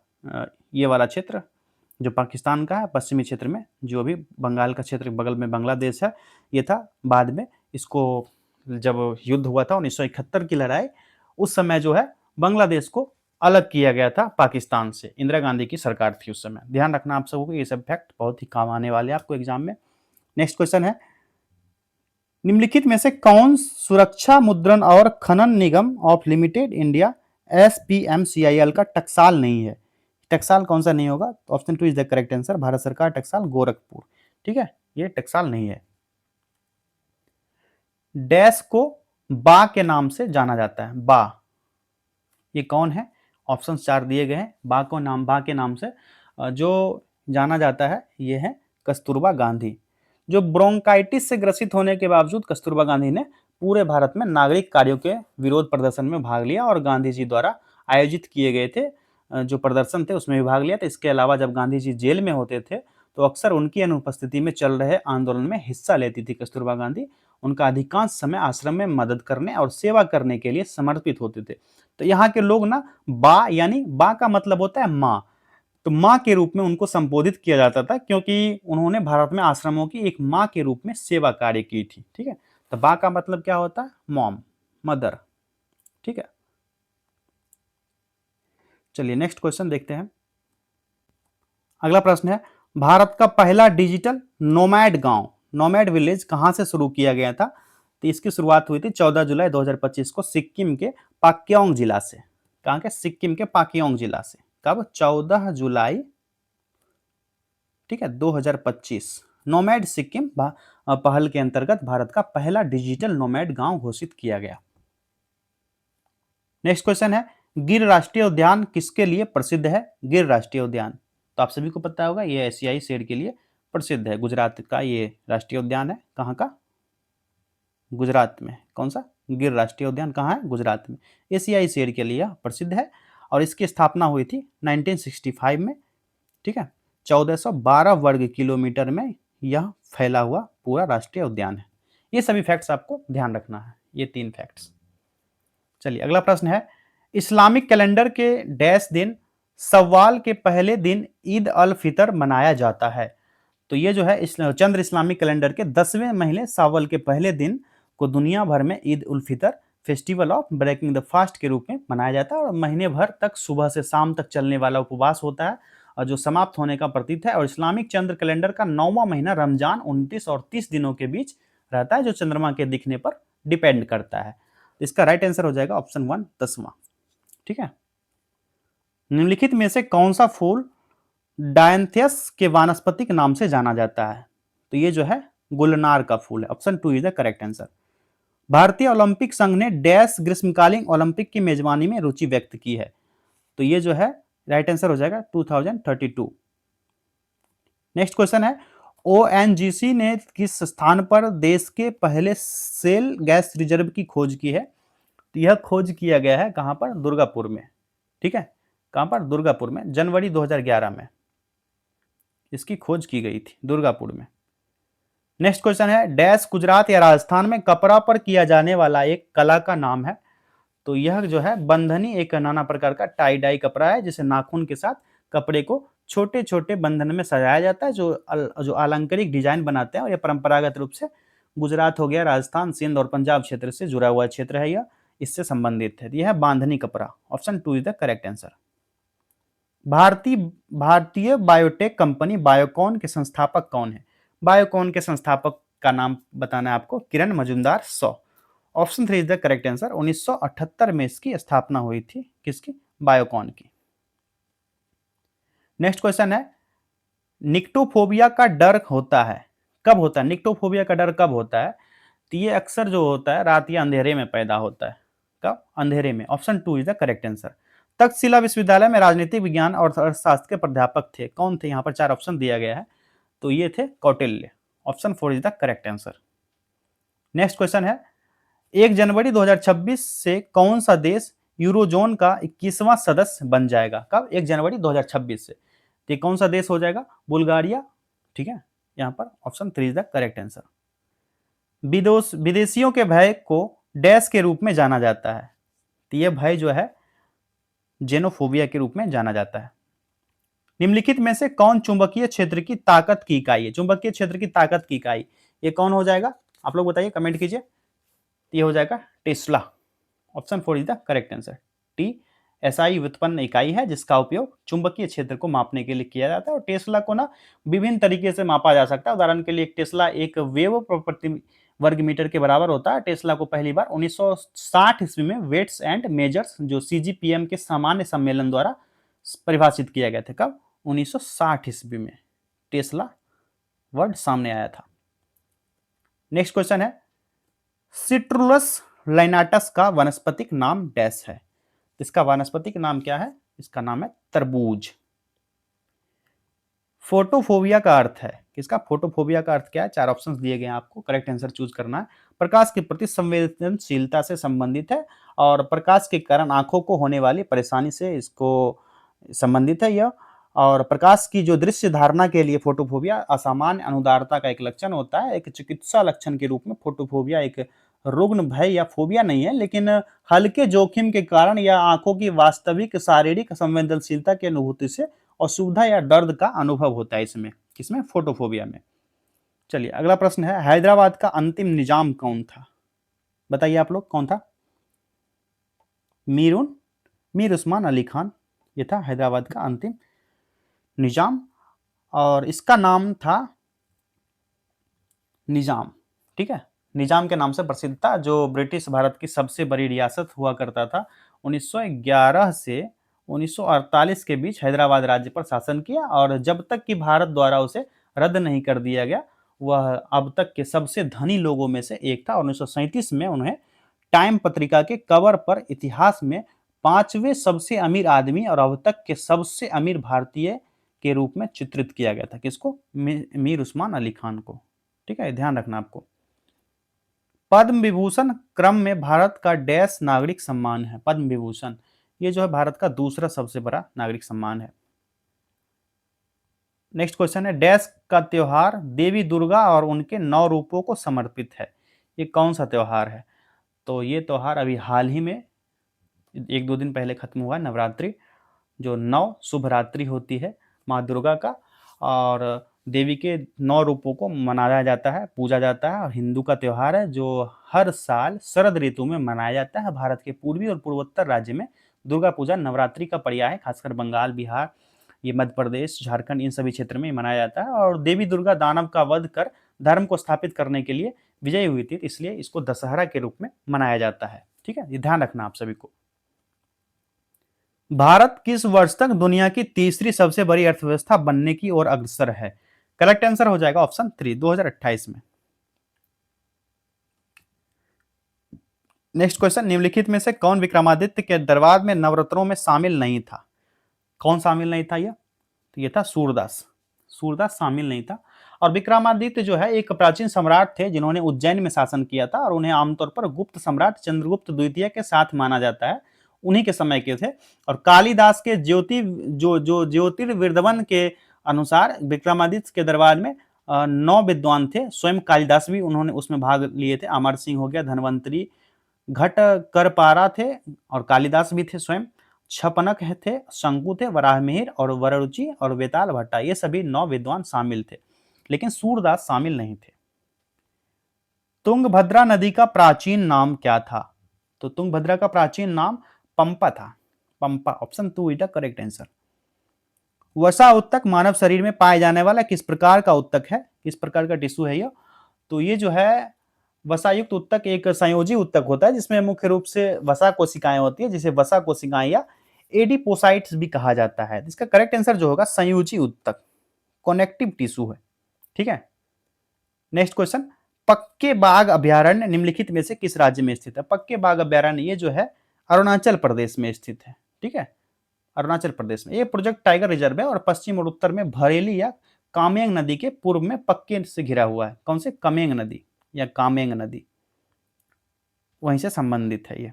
ये वाला क्षेत्र, जो पाकिस्तान का है पश्चिमी क्षेत्र में, जो अभी बंगाल का क्षेत्र बगल में बांग्लादेश है, ये था। बाद में इसको जब युद्ध हुआ था 1971 की लड़ाई, उस समय जो है बांग्लादेश को अलग किया गया था पाकिस्तान से। इंदिरा गांधी की सरकार थी उस समय। ध्यान रखना आप सबको, ये सब फैक्ट बहुत ही काम आने वाले हैं आपको एग्जाम में। नेक्स्ट क्वेश्चन है, निम्नलिखित में से कौन सुरक्षा मुद्रण और खनन निगम ऑफ लिमिटेड इंडिया SPMCIL का टकसाल नहीं है? टकसाल कौन सा नहीं होगा? Option 2 is the correct answer, Bharat सरकार टकसाल गोरखपुर। ठीक है, ये टकसाल नहीं है। डैश को बा के नाम से जाना जाता है, बा, ये कौन है? ऑप्शन 4 दिए गए हैं। बा के नाम से जो जाना जाता है ये है कस्तूरबा गांधी। जो ब्रोंकाइटिस से ग्रसित होने के बावजूद कस्तूरबा गांधी ने पूरे भारत में नागरिक कार्यों के विरोध प्रदर्शन में भाग लिया और गांधी जी द्वारा आयोजित किए गए थे जो प्रदर्शन थे उसमें भी भाग लिया था। इसके अलावा जब गांधी जी जेल में होते थे तो अक्सर उनकी अनुपस्थिति में चल रहे आंदोलन में हिस्सा लेती थी कस्तूरबा गांधी। उनका अधिकांश समय आश्रम में मदद करने और सेवा करने के लिए समर्पित होते थे। तो यहाँ के लोग ना बा, यानी बा का मतलब होता है माँ, तो माँ के रूप में उनको संबोधित किया जाता था क्योंकि उन्होंने भारत में आश्रमों की एक माँ के रूप में सेवा कार्य की थी। ठीक है, तो बा का मतलब क्या होता है? Mom, mother. ठीक है, चलिए नेक्स्ट क्वेश्चन देखते हैं। अगला प्रश्न है, भारत का पहला डिजिटल नोमैड गांव, नोमैड विलेज कहां से शुरू किया गया था? तो इसकी शुरुआत हुई थी 14 जुलाई 2025 को सिक्किम के पाक्योंग जिला से। कहां के? सिक्किम के पाक्योंग जिला से। कब? 14 जुलाई, ठीक है, 2025। नोमैड सिक्किम पहल के अंतर्गत भारत का पहला डिजिटल नोमैड गांव घोषित किया गया। नेक्स्ट क्वेश्चन है, गिर राष्ट्रीय उद्यान किसके लिए प्रसिद्ध है? गिर राष्ट्रीय उद्यान तो आप सभी को पता होगा, ये एशियाई शेर के लिए प्रसिद्ध है। गुजरात का ये राष्ट्रीय उद्यान है। कहाँ का? गुजरात में। कौन सा? गिर राष्ट्रीय उद्यान कहाँ है? गुजरात में। एशियाई शेर के लिए प्रसिद्ध है और इसकी स्थापना हुई थी 1965 में। ठीक है, 1412 वर्ग किलोमीटर में यह फैला हुआ पूरा राष्ट्रीय उद्यान है। ये सभी फैक्ट्स आपको ध्यान रखना है, ये 3 फैक्ट्स। चलिए अगला प्रश्न है, इस्लामिक कैलेंडर के डैश दिन सव्वाल के पहले दिन ईद अल फितर मनाया जाता है? तो ये जो है चंद्र इस्लामिक कैलेंडर के 10वें महीने सव्वाल के पहले दिन को दुनिया भर में Eid ul Fitr festival of breaking the fast के रूप में मनाया जाता है और महीने भर तक सुबह से शाम तक चलने वाला उपवास होता है और जो समाप्त होने का प्रतीक है। और इस्लामिक चंद्र कैलेंडर का 9वां महीना रमजान 29 और 30 दिनों के बीच रहता है जो चंद्रमा के दिखने पर डिपेंड करता है। इसका राइट आंसर हो जाएगा ऑप्शन 1 10वां। ठीक है, निम्नलिखित में से कौन सा फूल डायंथियस के वानस्पतिक नाम से जाना जाता है? तो ये जो है गुलनार का फूल है। Option 2 is the correct answer. भारतीय ओलंपिक संघ ने डैश ग्रीष्मकालीन ओलंपिक की मेजबानी में रुचि व्यक्त की है? तो ये जो है राइट आंसर हो जाएगा 2032। नेक्स्ट क्वेश्चन है, ONGC ने किस स्थान पर देश के पहले सेल गैस रिजर्व की खोज की है? तो यह खोज किया गया है कहां पर? दुर्गापुर में। ठीक है, कहां पर? दुर्गापुर में। जनवरी 2011 में इसकी खोज की गई थी, दुर्गापुर में। नेक्स्ट क्वेश्चन है, डैश गुजरात या राजस्थान में कपड़ा पर किया जाने वाला एक कला का नाम है? तो यह जो है बंधनी एक नाना प्रकार का टाई डाई कपड़ा है जिसे नाखून के साथ कपड़े को छोटे छोटे बंधन में सजाया जाता है जो अलंकारिक डिजाइन बनाते हैं और यह परंपरागत रूप से गुजरात हो गया, राजस्थान, सिंध और पंजाब क्षेत्र से जुड़ा हुआ क्षेत्र है, यह इससे संबंधित है। यह है बांधनी कपड़ा। Option 2 is the correct answer. भारतीय बायोटेक कंपनी बायोकॉन के संस्थापक कौन है? बायोकॉन के संस्थापक का नाम बताना है आपको, Kiran Mazumdar Shaw. Option 3 is the correct answer. 1978 में इसकी स्थापना हुई थी, किसकी? बायोकॉन की। नेक्स्ट क्वेश्चन है, निक्टोफोबिया का डर होता है कब होता है? निक्टोफोबिया का डर कब होता है? तो ये अक्सर जो होता है रात या अंधेरे में पैदा होता है। कब? अंधेरे में। Option 2 is the correct answer. Takshashila विश्वविद्यालय में राजनीतिक विज्ञान और अर्थशास्त्र के प्राध्यापक थे, कौन थे? यहाँ पर 4 ऑप्शन दिया गया है, तो ये थे Kautilya. Option 4 is the correct answer. Next question है, 1 जनवरी 2026 से कौन सा देश यूरोजोन का 21वां सदस्य बन जाएगा? कब? 1 जनवरी 2026 से। तो कौन सा देश हो जाएगा? बुल्गारिया। ठीक है, यहाँ पर option 3 is the correct answer. विदेशियों के भय को डैश के रूप में जाना जाता है? तो यह भय जो है जेनोफोबिया के रूप में जाना जाता है। निम्नलिखित में से कौन चुंबकीय क्षेत्र की ताकत की इकाई है? चुंबकीय क्षेत्र की ताकत की इकाई ये कौन हो जाएगा? आप लोग बताइए, कमेंट कीजिए। ये हो जाएगा Tesla. Option 4 is the correct answer. T SI व्युत्पन्न इकाई है जिसका उपयोग चुंबकीय क्षेत्र को मापने के लिए किया जाता है, और टेस्ला को ना विभिन्न तरीके से मापा जा सकता है। उदाहरण के लिए एक टेस्ला एक वेव प्रति वर्ग मीटर के बराबर होता है। टेस्ला को पहली बार 1960 ईस्वी में वेट्स एंड मेजर्स जो सीजीपीएम के सामान्य सम्मेलन द्वारा परिभाषित किया गया था। कब? 1960 ईस्वी में टेस्ला वर्ड सामने आया था। नेक्स्ट क्वेश्चन है, सिट्रुलस लाइनाटस का वनस्पतिक नाम डैश है? इसका वानस्पतिक नाम क्या है? इसका नाम है तरबूज। फोटोफोबिया का अर्थ है किसका? फोटोफोबिया का अर्थ क्या है? 4 ऑप्शंस दिए गए हैं आपको, करेक्ट आंसर चूज करना है। प्रकाश के प्रति संवेदनशीलता से संबंधित है, और प्रकाश के कारण आंखों को होने वाली परेशानी से इसको संबंधित है यह। और प्रकाश की जो दृश्य धारणा के लिए फोटोफोबिया असामान्य अनुदारता का एक लक्षण होता है। एक चिकित्सा लक्षण के रूप में फोटोफोबिया एक रुग्ण भय या फोबिया नहीं है, लेकिन हल्के जोखिम के कारण या आंखों की वास्तविक शारीरिक संवेदनशीलता की अनुभूति से असुविधा या दर्द का अनुभव होता है इसमें। किसमें? फोटोफोबिया में। चलिए अगला प्रश्न है, हैदराबाद का अंतिम निजाम कौन था? बताइए आप लोग, कौन था? मीर उस्मान अली खान, ये था हैदराबाद का अंतिम निजाम, और इसका नाम था निजाम। ठीक है, निजाम के नाम से प्रसिद्ध था, जो ब्रिटिश भारत की सबसे बड़ी रियासत हुआ करता था। 1911 से 1948 के बीच हैदराबाद राज्य पर शासन किया, और जब तक कि भारत द्वारा उसे रद्द नहीं कर दिया गया, वह अब तक के सबसे धनी लोगों में से एक था। 1937 में उन्हें टाइम पत्रिका के कवर पर इतिहास में 5वें सबसे अमीर आदमी और अब तक के सबसे अमीर भारतीय के रूप में चित्रित किया गया था। किसको? मीर उस्मान अली खान को। ठीक है, ध्यान रखना आपको। पद्म विभूषण क्रम में भारत का डैश नागरिक सम्मान है? पद्म विभूषण ये जो है भारत का दूसरा सबसे बड़ा नागरिक सम्मान है। नेक्स्ट क्वेश्चन है, डैश का त्योहार देवी दुर्गा और उनके 9 रूपों को समर्पित है? ये कौन सा त्योहार है? तो ये त्योहार अभी हाल ही में 1-2 दिन पहले खत्म हुआ, नवरात्रि, जो 9 शुभ रात्रि होती है माँ दुर्गा का, और देवी के 9 रूपों को मनाया जाता है, पूजा जाता है, और हिंदू का त्योहार है जो हर साल शरद ऋतु में मनाया जाता है। भारत के पूर्वी और पूर्वोत्तर राज्य में दुर्गा पूजा नवरात्रि का पर्याय है, खासकर बंगाल, बिहार, ये मध्य प्रदेश, झारखंड, इन सभी क्षेत्र में मनाया जाता है। और देवी दुर्गा दानव का वध कर धर्म को स्थापित करने के लिए विजयी हुई थी, इसलिए इसको दशहरा के रूप में मनाया जाता है। ठीक है, ये ध्यान रखना आप सभी को। भारत किस वर्ष तक दुनिया की तीसरी सबसे बड़ी अर्थव्यवस्था बनने की ओर अग्रसर है? करेक्ट आंसर हो जाएगा ऑप्शन 3, 2028 में। नेक्स्ट क्वेश्चन, निम्नलिखित में से कौन विक्रमादित्य के दरबार में नवरत्नों में शामिल नहीं था? कौन शामिल नहीं था? यह तो ये था सूरदास। सूरदास शामिल नहीं था। और विक्रमादित्य जो है एक प्राचीन सम्राट थे जिन्होंने उज्जैन में शासन किया था, और उन्हें आमतौर पर गुप्त सम्राट चंद्रगुप्त द्वितीय के साथ माना जाता है, उन्हीं के समय के थे। और कालिदास के ज्योतिर्विदवन के अनुसार विक्रमादित्य के दरबार में 9 विद्वान थे। स्वयं कालिदास भी उन्होंने उसमें भाग लिए थे। अमर सिंह हो गया, धनवंतरी, घट करपारा थे, और कालिदास भी थे स्वयं। छपनक थे, शंकु थे, वराहमिहिर और वररुचि और वेताल भट्टा, ये सभी 9 विद्वान शामिल थे, लेकिन सूरदास शामिल नहीं थे। तुंगभद्रा नदी का प्राचीन नाम क्या था? तो तुंगभद्रा का प्राचीन नाम पंपा था। Pampa, option 2 is the correct answer. वसा उत्तक मानव शरीर में पाए जाने वाला किस प्रकार का उत्तक है? किस प्रकार का टिश्यू है यह? तो ये जो है वसायुक्त उत्तक एक संयोजी उत्तक होता है, जिसमें मुख्य रूप से वसा कोशिकाएं होती है, जिसे वसा कोशिकाएं या एडिपोसाइट्स भी कहा जाता है। इसका करेक्ट आंसर जो होगा संयोजी उत्तक, कनेक्टिव टिश्यू है। ठीक है, नेक्स्ट क्वेश्चन, पक्के बाघ अभ्यारण्य निम्नलिखित में से किस राज्य में स्थित है? पक्के बाघ अभ्यारण्य ये जो है अरुणाचल प्रदेश में स्थित है। ठीक है, अरुणाचल प्रदेश में। ये प्रोजेक्ट टाइगर रिजर्व है, और पश्चिम और उत्तर में भरेली या कामेंग नदी के पूर्व में पक्के से घिरा हुआ है। कौन से? कमेंग नदी या कामेंग नदी, वहीं से संबंधित है ये।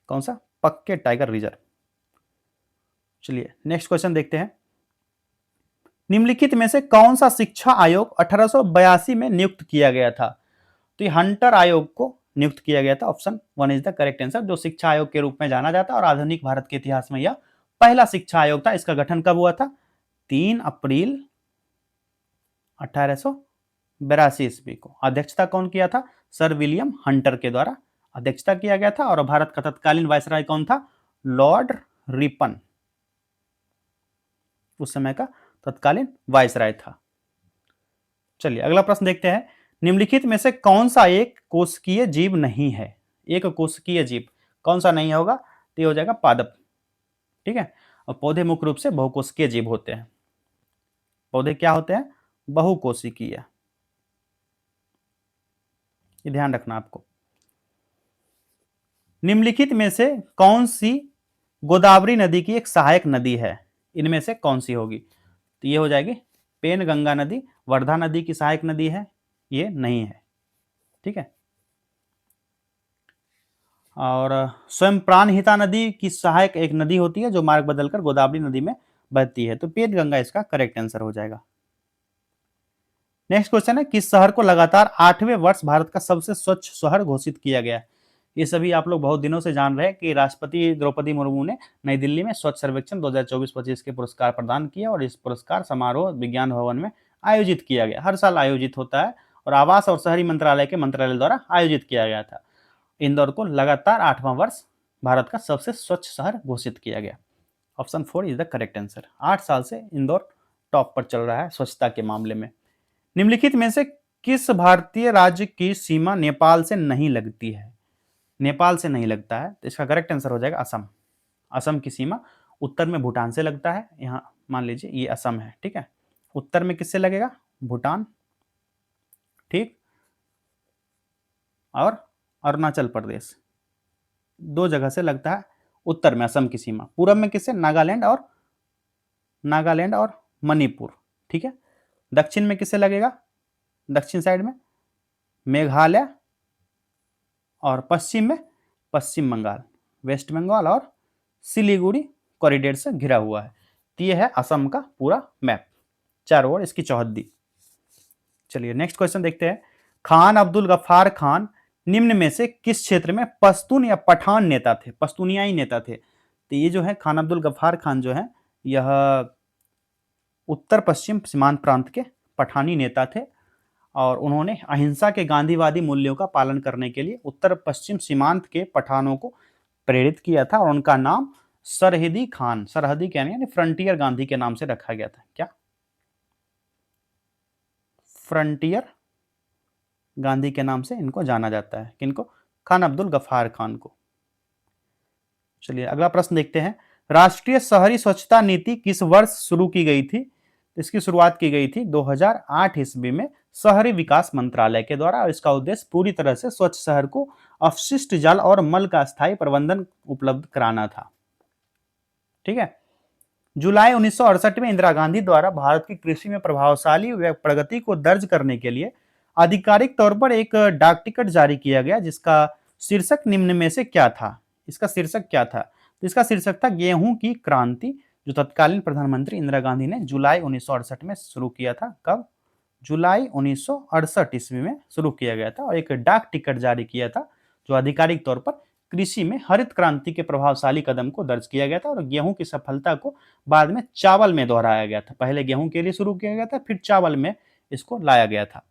कौन सा? पक्के टाइगर रिजर्व। चलिए नेक्स्ट क्वेश्चन देखते हैं, निम्नलिखित में से कौन सा शिक्षा आयोग 1882 में नियुक्त किया गया था? तो ये हंटर आयोग को नियुक्त किया गया था। Option 1 is the correct answer, जो शिक्षा आयोग के रूप में जाना जाता है, और आधुनिक भारत के इतिहास में यह पहला शिक्षा आयोग था, इसका गठन कब हुआ था? 3 अप्रैल 1882 ईस्वी को। अध्यक्षता कौन किया था? सर विलियम हंटर के द्वारा अध्यक्षता किया गया था। और भारत का तत्कालीन वायसराय कौन था? लॉर्ड रिपन, उस समय का तत्कालीन वायसराय था। चलिए अगला प्रश्न देखते हैं। निम्नलिखित में से कौन सा एक कोशिकीय जीव नहीं है? एक कोशिकीय जीव कौन सा नहीं होगा? तो ये हो जाएगा पादप। ठीक है, और पौधे मुख्य रूप से बहुकोशिकीय जीव होते हैं। पौधे क्या होते हैं? बहुकोशिकीय, ये ध्यान रखना आपको। निम्नलिखित में से कौन सी गोदावरी नदी की एक सहायक नदी है? इनमें से कौन सी होगी? तो ये हो जाएगी पेन गंगा नदी। वर्धा नदी की सहायक नदी है? ये नहीं है। ठीक है, और स्वयं प्राणहिता नदी की सहायक एक नदी होती है जो मार्ग बदलकर गोदावरी नदी में बहती है। तो पेन गंगा इसका करेक्ट आंसर हो जाएगा। नेक्स्ट क्वेश्चन है, किस शहर को लगातार 8वें वर्ष भारत का सबसे स्वच्छ शहर घोषित किया गया? ये सभी आप लोग बहुत दिनों से जान रहे हैं कि राष्ट्रपति द्रौपदी मुर्मू ने नई दिल्ली में स्वच्छ सर्वेक्षण 2024-25 के पुरस्कार प्रदान किया और इस पुरस्कार समारोह विज्ञान भवन में आयोजित किया गया। हर साल आयोजित होता है और आवास और शहरी मंत्रालय के मंत्रालय द्वारा आयोजित किया गया था। इंदौर को लगातार 8वां वर्ष भारत का सबसे स्वच्छ शहर घोषित किया गया। Option 4 is the correct answer. 8 साल से इंदौर टॉप पर चल रहा है स्वच्छता के मामले में। निम्नलिखित में से किस भारतीय राज्य की सीमा नेपाल से नहीं लगती है? नेपाल से नहीं लगता है, तो इसका करेक्ट आंसर हो जाएगा असम। असम की सीमा उत्तर में भूटान से लगता है। यहाँ मान लीजिए ये असम है। ठीक है, उत्तर में किससे लगेगा? भूटान, ठीक, और अरुणाचल प्रदेश, दो जगह से लगता है उत्तर में असम की सीमा। पूरब में किससे? नागालैंड और मणिपुर। ठीक है, दक्षिण में किससे लगेगा? दक्षिण साइड में मेघालय, और पश्चिम में पश्चिम बंगाल, वेस्ट बंगाल और सिलीगुड़ी कॉरिडोर से घिरा हुआ है। तो ये है असम का पूरा मैप, चारों ओर इसकी चौहद्दी। चलिए नेक्स्ट क्वेश्चन देखते हैं। खान अब्दुल गफ्फार खान निम्न में से किस क्षेत्र में पश्तून या पठान नेता थे? पश्तूनियाई नेता थे। तो ये जो है खान अब्दुल गफ्फार खान जो है, यह उत्तर पश्चिम सीमांत प्रांत के पठानी नेता थे और उन्होंने अहिंसा के गांधीवादी मूल्यों का पालन करने के लिए उत्तर पश्चिम सीमांत के पठानों को प्रेरित किया था और उनका नाम सरहदी खान, सरहदी यानी फ्रंटियर गांधी के नाम से रखा गया था। क्या? फ्रंटियर गांधी के नाम से इनको जाना जाता है। किनको? खान अब्दुल गफ्फार खान को। चलिए अगला प्रश्न देखते हैं। राष्ट्रीय शहरी स्वच्छता नीति किस वर्ष शुरू की गई थी? इसकी शुरुआत की गई थी 2008 ईस्वी में शहरी विकास मंत्रालय के द्वारा और इसका उद्देश्य पूरी तरह से स्वच्छ शहर को अपशिष्ट जल और मल का स्थायी प्रबंधन उपलब्ध कराना था। ठीक है, जुलाई 1968 में इंदिरा गांधी द्वारा भारत की कृषि में प्रभावशाली प्रगति को दर्ज करने के लिए आधिकारिक तौर पर एक डाक टिकट जारी किया गया जिसका शीर्षक निम्न में से क्या था? इसका शीर्षक क्या था? तो इसका शीर्षक था गेहूं की क्रांति, जो तत्कालीन प्रधानमंत्री इंदिरा गांधी ने जुलाई 1968 में शुरू किया था। कब? जुलाई 1968 ईस्वी में शुरू किया गया था और एक डाक टिकट जारी किया था जो आधिकारिक तौर पर कृषि में हरित क्रांति के प्रभावशाली कदम को दर्ज किया गया था और गेहूं की सफलता को बाद में चावल में दोहराया गया था। पहले गेहूं के लिए शुरू किया गया था, फिर चावल में इसको लाया गया था।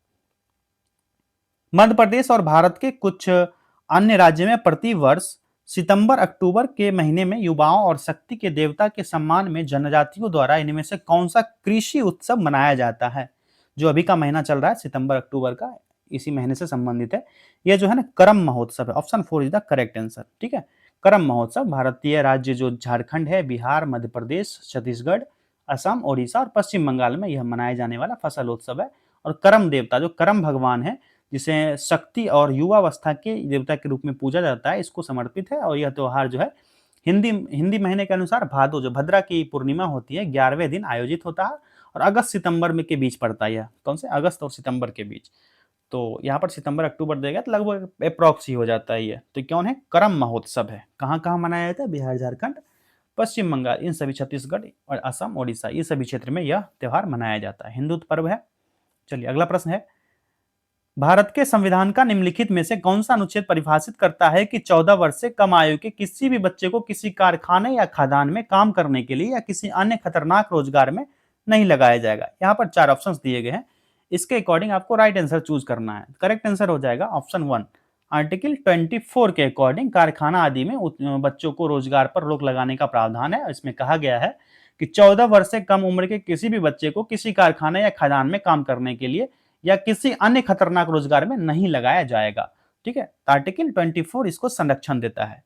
मध्य प्रदेश और भारत के कुछ अन्य राज्यों में प्रति वर्ष सितंबर अक्टूबर के महीने में युवाओं और शक्ति के देवता के सम्मान में जनजातियों द्वारा इनमें से कौन सा कृषि उत्सव मनाया जाता है? जो अभी का महीना चल रहा है सितंबर अक्टूबर का, इसी महीने से संबंधित है। यह जो है ना करम महोत्सव है। Option 4 is the correct answer. ठीक है, करम महोत्सव भारतीय राज्य जो झारखंड है, बिहार, मध्य प्रदेश, छत्तीसगढ़, असम, ओडिशा और पश्चिम बंगाल में यह मनाया जाने वाला फसल उत्सव है। और करम देवता, जो करम भगवान है, जिसे शक्ति और युवावस्था के देवता के रूप में पूजा जाता है, इसको समर्पित है। और यह त्योहार जो है हिंदी महीने के अनुसार भादो, जो भद्रा की पूर्णिमा होती है, 11वें दिन आयोजित होता है और अगस्त सितंबर में के बीच पड़ता है। कौन से? अगस्त और सितंबर के बीच। तो यहाँ पर सितंबर अक्टूबर देगा तो लगभग अप्रॉक्स ही हो जाता है ये। तो कौन है? करम महोत्सव है। कहाँ कहाँ मनाया जाता है? बिहार, झारखंड, पश्चिम बंगाल, इन सभी, छत्तीसगढ़ और असम, ओडिशा, ये सभी क्षेत्र में यह त्योहार मनाया जाता है। हिंदू पर्व है। चलिए अगला प्रश्न है। भारत के संविधान का निम्नलिखित में से कौन सा अनुच्छेद परिभाषित करता है कि 14 वर्ष से कम आयु के किसी भी बच्चे को किसी कारखाने या खदान में काम करने के लिए या किसी अन्य खतरनाक रोजगार में नहीं लगाया जाएगा। यहाँ पर 4 ऑप्शंस दिए गए हैं, इसके अकॉर्डिंग आपको राइट आंसर चूज करना है। करेक्ट आंसर हो जाएगा ऑप्शन 1। आर्टिकल 24 के अकॉर्डिंग कारखाना आदि में बच्चों को रोजगार पर रोक लगाने का प्रावधान है। इसमें कहा गया है कि 14 वर्ष से कम उम्र के किसी भी बच्चे को किसी कारखाने या खदान में काम करने के लिए या किसी अन्य खतरनाक रोजगार में नहीं लगाया जाएगा। ठीक है, आर्टिकल 24 इसको संरक्षण देता है।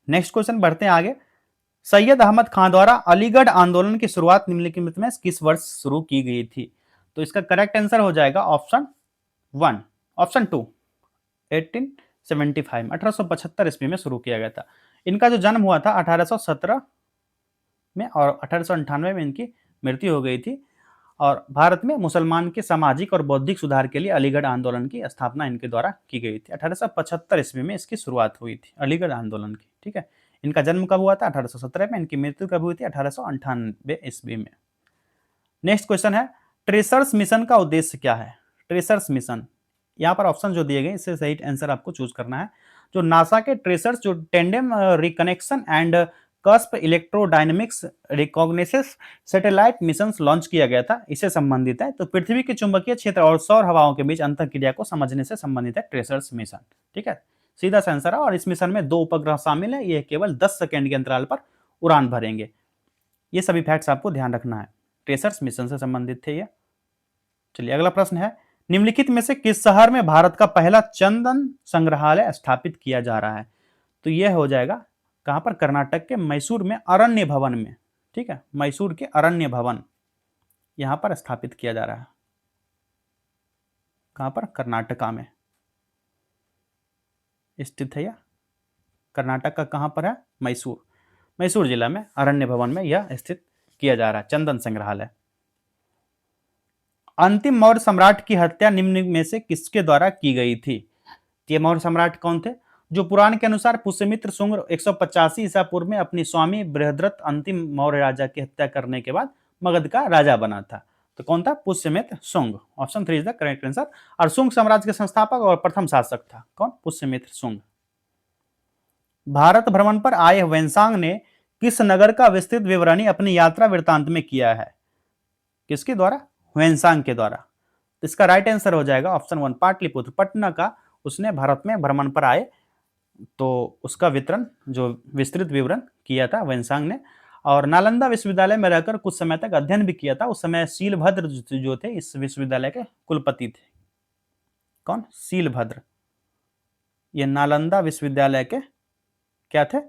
नेक्स्ट क्वेश्चन बढ़ते हैं आगे। सैयद अहमद खान द्वारा अलीगढ़ आंदोलन की शुरुआत निम्नलिखित में किस वर्ष शुरू की गई थी? तो इसका करेक्ट आंसर हो जाएगा ऑप्शन 1। ऑप्शन 2 1875 1875 ईस्वी में शुरू किया गया था। इनका जो जन्म हुआ था 1817 में और 1898 में इनकी मृत्यु हो गई थी। और भारत में मुसलमान के सामाजिक और बौद्धिक सुधार के लिए अलीगढ़ आंदोलन की स्थापना इनके द्वारा की गई थी। 1875 ईस्वी में इसकी शुरुआत हुई थी अलीगढ़ आंदोलन की। ठीक है, इनका जन्म कब हुआ था? 1817 में। इनकी मृत्यु कब हुई थी? 1898 ईस्वी में। नेक्स्ट क्वेश्चन है, ट्रेसर्स मिशन का उद्देश्य क्या है? ट्रेसर्स मिशन, यहाँ पर ऑप्शन जो दिए गए इससे सही आंसर आपको चूज करना है। जो नासा के ट्रेसर्स जो tandem reconnection and cusp electrodynamics reconnaissance satellite mission launch किया गया था, इससे संबंधित है। तो पृथ्वी के चुंबकीय क्षेत्र और सौर हवाओं के बीच अंतरक्रिया को समझने से संबंधित है ट्रेसर्स मिशन। ठीक है, सीधा सा आंसर है। और इस मिशन में 2 उपग्रह शामिल है, ये केवल 10 सेकेंड के अंतराल पर उड़ान भरेंगे। ये सभी फैक्ट्स आपको ध्यान रखना है, ट्रेसर्स मिशन से संबंधित थे ये। चलिए अगला प्रश्न है, निम्नलिखित में से किस शहर में भारत का पहला चंदन संग्रहालय स्थापित किया जा रहा है? तो यह हो जाएगा कहां पर? कर्नाटक के मैसूर में अरण्य भवन में। ठीक है, मैसूर के अरण्य भवन यहां पर स्थापित किया जा रहा है। कहां पर? कर्नाटका में स्थित है यह। कर्नाटक का कहां पर है? मैसूर, मैसूर जिला में अरण्य भवन में यह स्थित किया जा रहा है चंदन संग्रहालय। अंतिम मौर्य सम्राट की हत्या निम्न में से किसके द्वारा की गई थी? ये मौर्य सम्राट कौन थे? जो पुराण के अनुसार पुष्यमित्र शुंग 185 ईसा पूर्व में अपनी स्वामी बृहद्रथ अंतिम मौर्य राजा की हत्या करने के बाद मगध का राजा बना था। तो कौन था? Pushyamitra Shunga. Option 3 is the correct answer. और शुंग साम्राज्य के संस्थापक और प्रथम शासक था कौन? पुष्यमित्र शुंग। भारत भ्रमण पर आए ह्वेनसांग ने किस नगर का विस्तृत विवरणी अपनी यात्रा वृत्तांत में किया है? किसके द्वारा? ह्वेनसांग के द्वारा। तो इसका राइट आंसर हो जाएगा ऑप्शन 1 पाटलिपुत्र, पटना का उसने भारत में भ्रमण पर आए तो उसका वितरण जो विस्तृत विवरण किया था ह्वेनसांग ने। और नालंदा विश्वविद्यालय में रहकर कुछ समय तक अध्ययन भी किया था। उस समय शीलभद्र जो थे इस विश्वविद्यालय के कुलपति थे। कौन? शीलभद्र। ये नालंदा विश्वविद्यालय के क्या थे?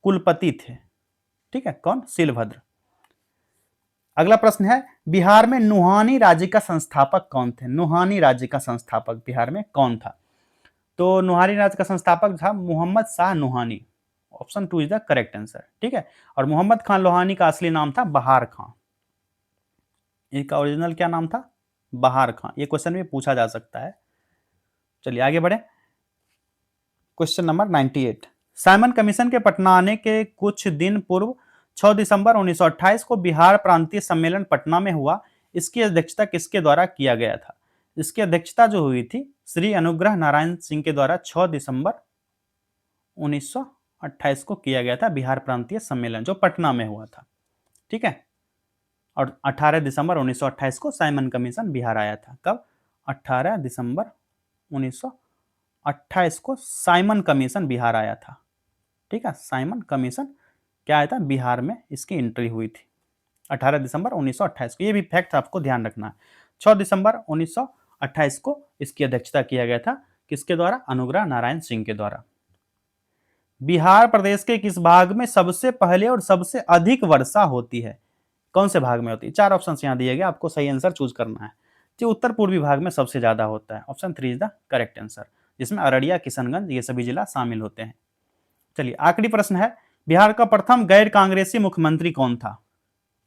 कुलपति थे। ठीक है, कौन? शीलभद्र। अगला प्रश्न है, बिहार में नुहानी राज्य का संस्थापक कौन थे? नुहानी राज्य का संस्थापक बिहार में कौन था? तो नुहानी राज्य का संस्थापक था Mohammad Shah Nuhani. Option 2 is the correct answer. ठीक है, और मोहम्मद खान लोहानी का असली नाम था बहार खां। इनका ओरिजिनल क्या नाम था? बहार खां। ये क्वेश्चन में पूछा जा सकता है। चलिए आगे बढ़े। क्वेश्चन नंबर 98, साइमन कमीशन के पटना आने के कुछ दिन पूर्व 6 दिसंबर 1928 को बिहार प्रांतीय सम्मेलन पटना में हुआ। इसकी अध्यक्षता किसके द्वारा किया गया था? इसकी अध्यक्षता जो हुई थी श्री अनुग्रह नारायण सिंह के द्वारा 6 दिसंबर 1928 को किया गया था बिहार प्रांतीय सम्मेलन जो पटना में हुआ था। ठीक है, और 18 दिसंबर 1928 को साइमन कमीशन बिहार आया था। कब? 18 दिसंबर 1928 को साइमन कमीशन बिहार आया था। ठीक है, साइमन कमीशन क्या आया था? बिहार में इसकी एंट्री हुई थी 18 दिसंबर 1928 को। ये भी फैक्ट आपको ध्यान रखना है। 6 दिसंबर 1928 को इसकी अध्यक्षता किया गया था किसके द्वारा? अनुग्रह नारायण सिंह के द्वारा। बिहार प्रदेश के किस भाग में सबसे पहले और सबसे अधिक वर्षा होती है? कौन से भाग में होती है? 4 ऑप्शन यहां दिए गए, आपको सही आंसर चूज करना है। जो उत्तर पूर्वी भाग में सबसे ज्यादा होता है। Option 3 is the correct answer, जिसमें अररिया, किशनगंज ये सभी जिला शामिल होते हैं। चलिए आखिरी प्रश्न है, बिहार का प्रथम गैर कांग्रेसी मुख्यमंत्री कौन था?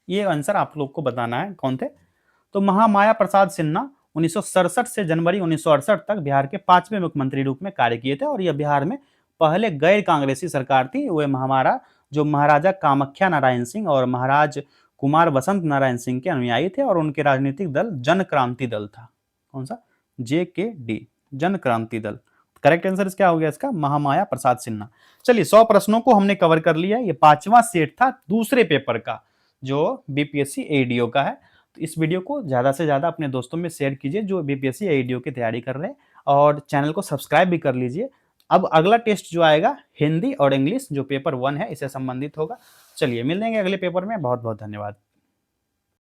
ये आंसर आप लोग को बताना है कौन थे। तो महामाया प्रसाद सिन्हा 1967 से जनवरी 1968 तक बिहार के 5वें मुख्यमंत्री रूप में कार्य किए थे। और यह बिहार में पहले गैर कांग्रेसी सरकार थी। वह महाराजा कामाख्या नारायण सिंह और महाराज कुमार वसंत नारायण सिंह के अनुयायी थे। और उनके राजनीतिक दल जन क्रांति दल था। कौन सा? JKD, Jan Kranti Dal. Correct answer क्या हो गया इसका? महामाया प्रसाद सिन्हा। चलिए 100 प्रश्नों को हमने कवर कर लिया। ये 5वां सेट था दूसरे पेपर का, जो बीपीएससी एडीओ का है। तो इस वीडियो को ज्यादा से ज्यादा अपने दोस्तों में शेयर कीजिए जो बीपीएससी एडीओ की तैयारी कर रहे हैं, और चैनल को सब्सक्राइब भी कर लीजिए। अब अगला टेस्ट जो आएगा हिंदी और इंग्लिश, जो पेपर 1 है, इससे संबंधित होगा। चलिए मिलेंगे अगले पेपर में। बहुत बहुत धन्यवाद।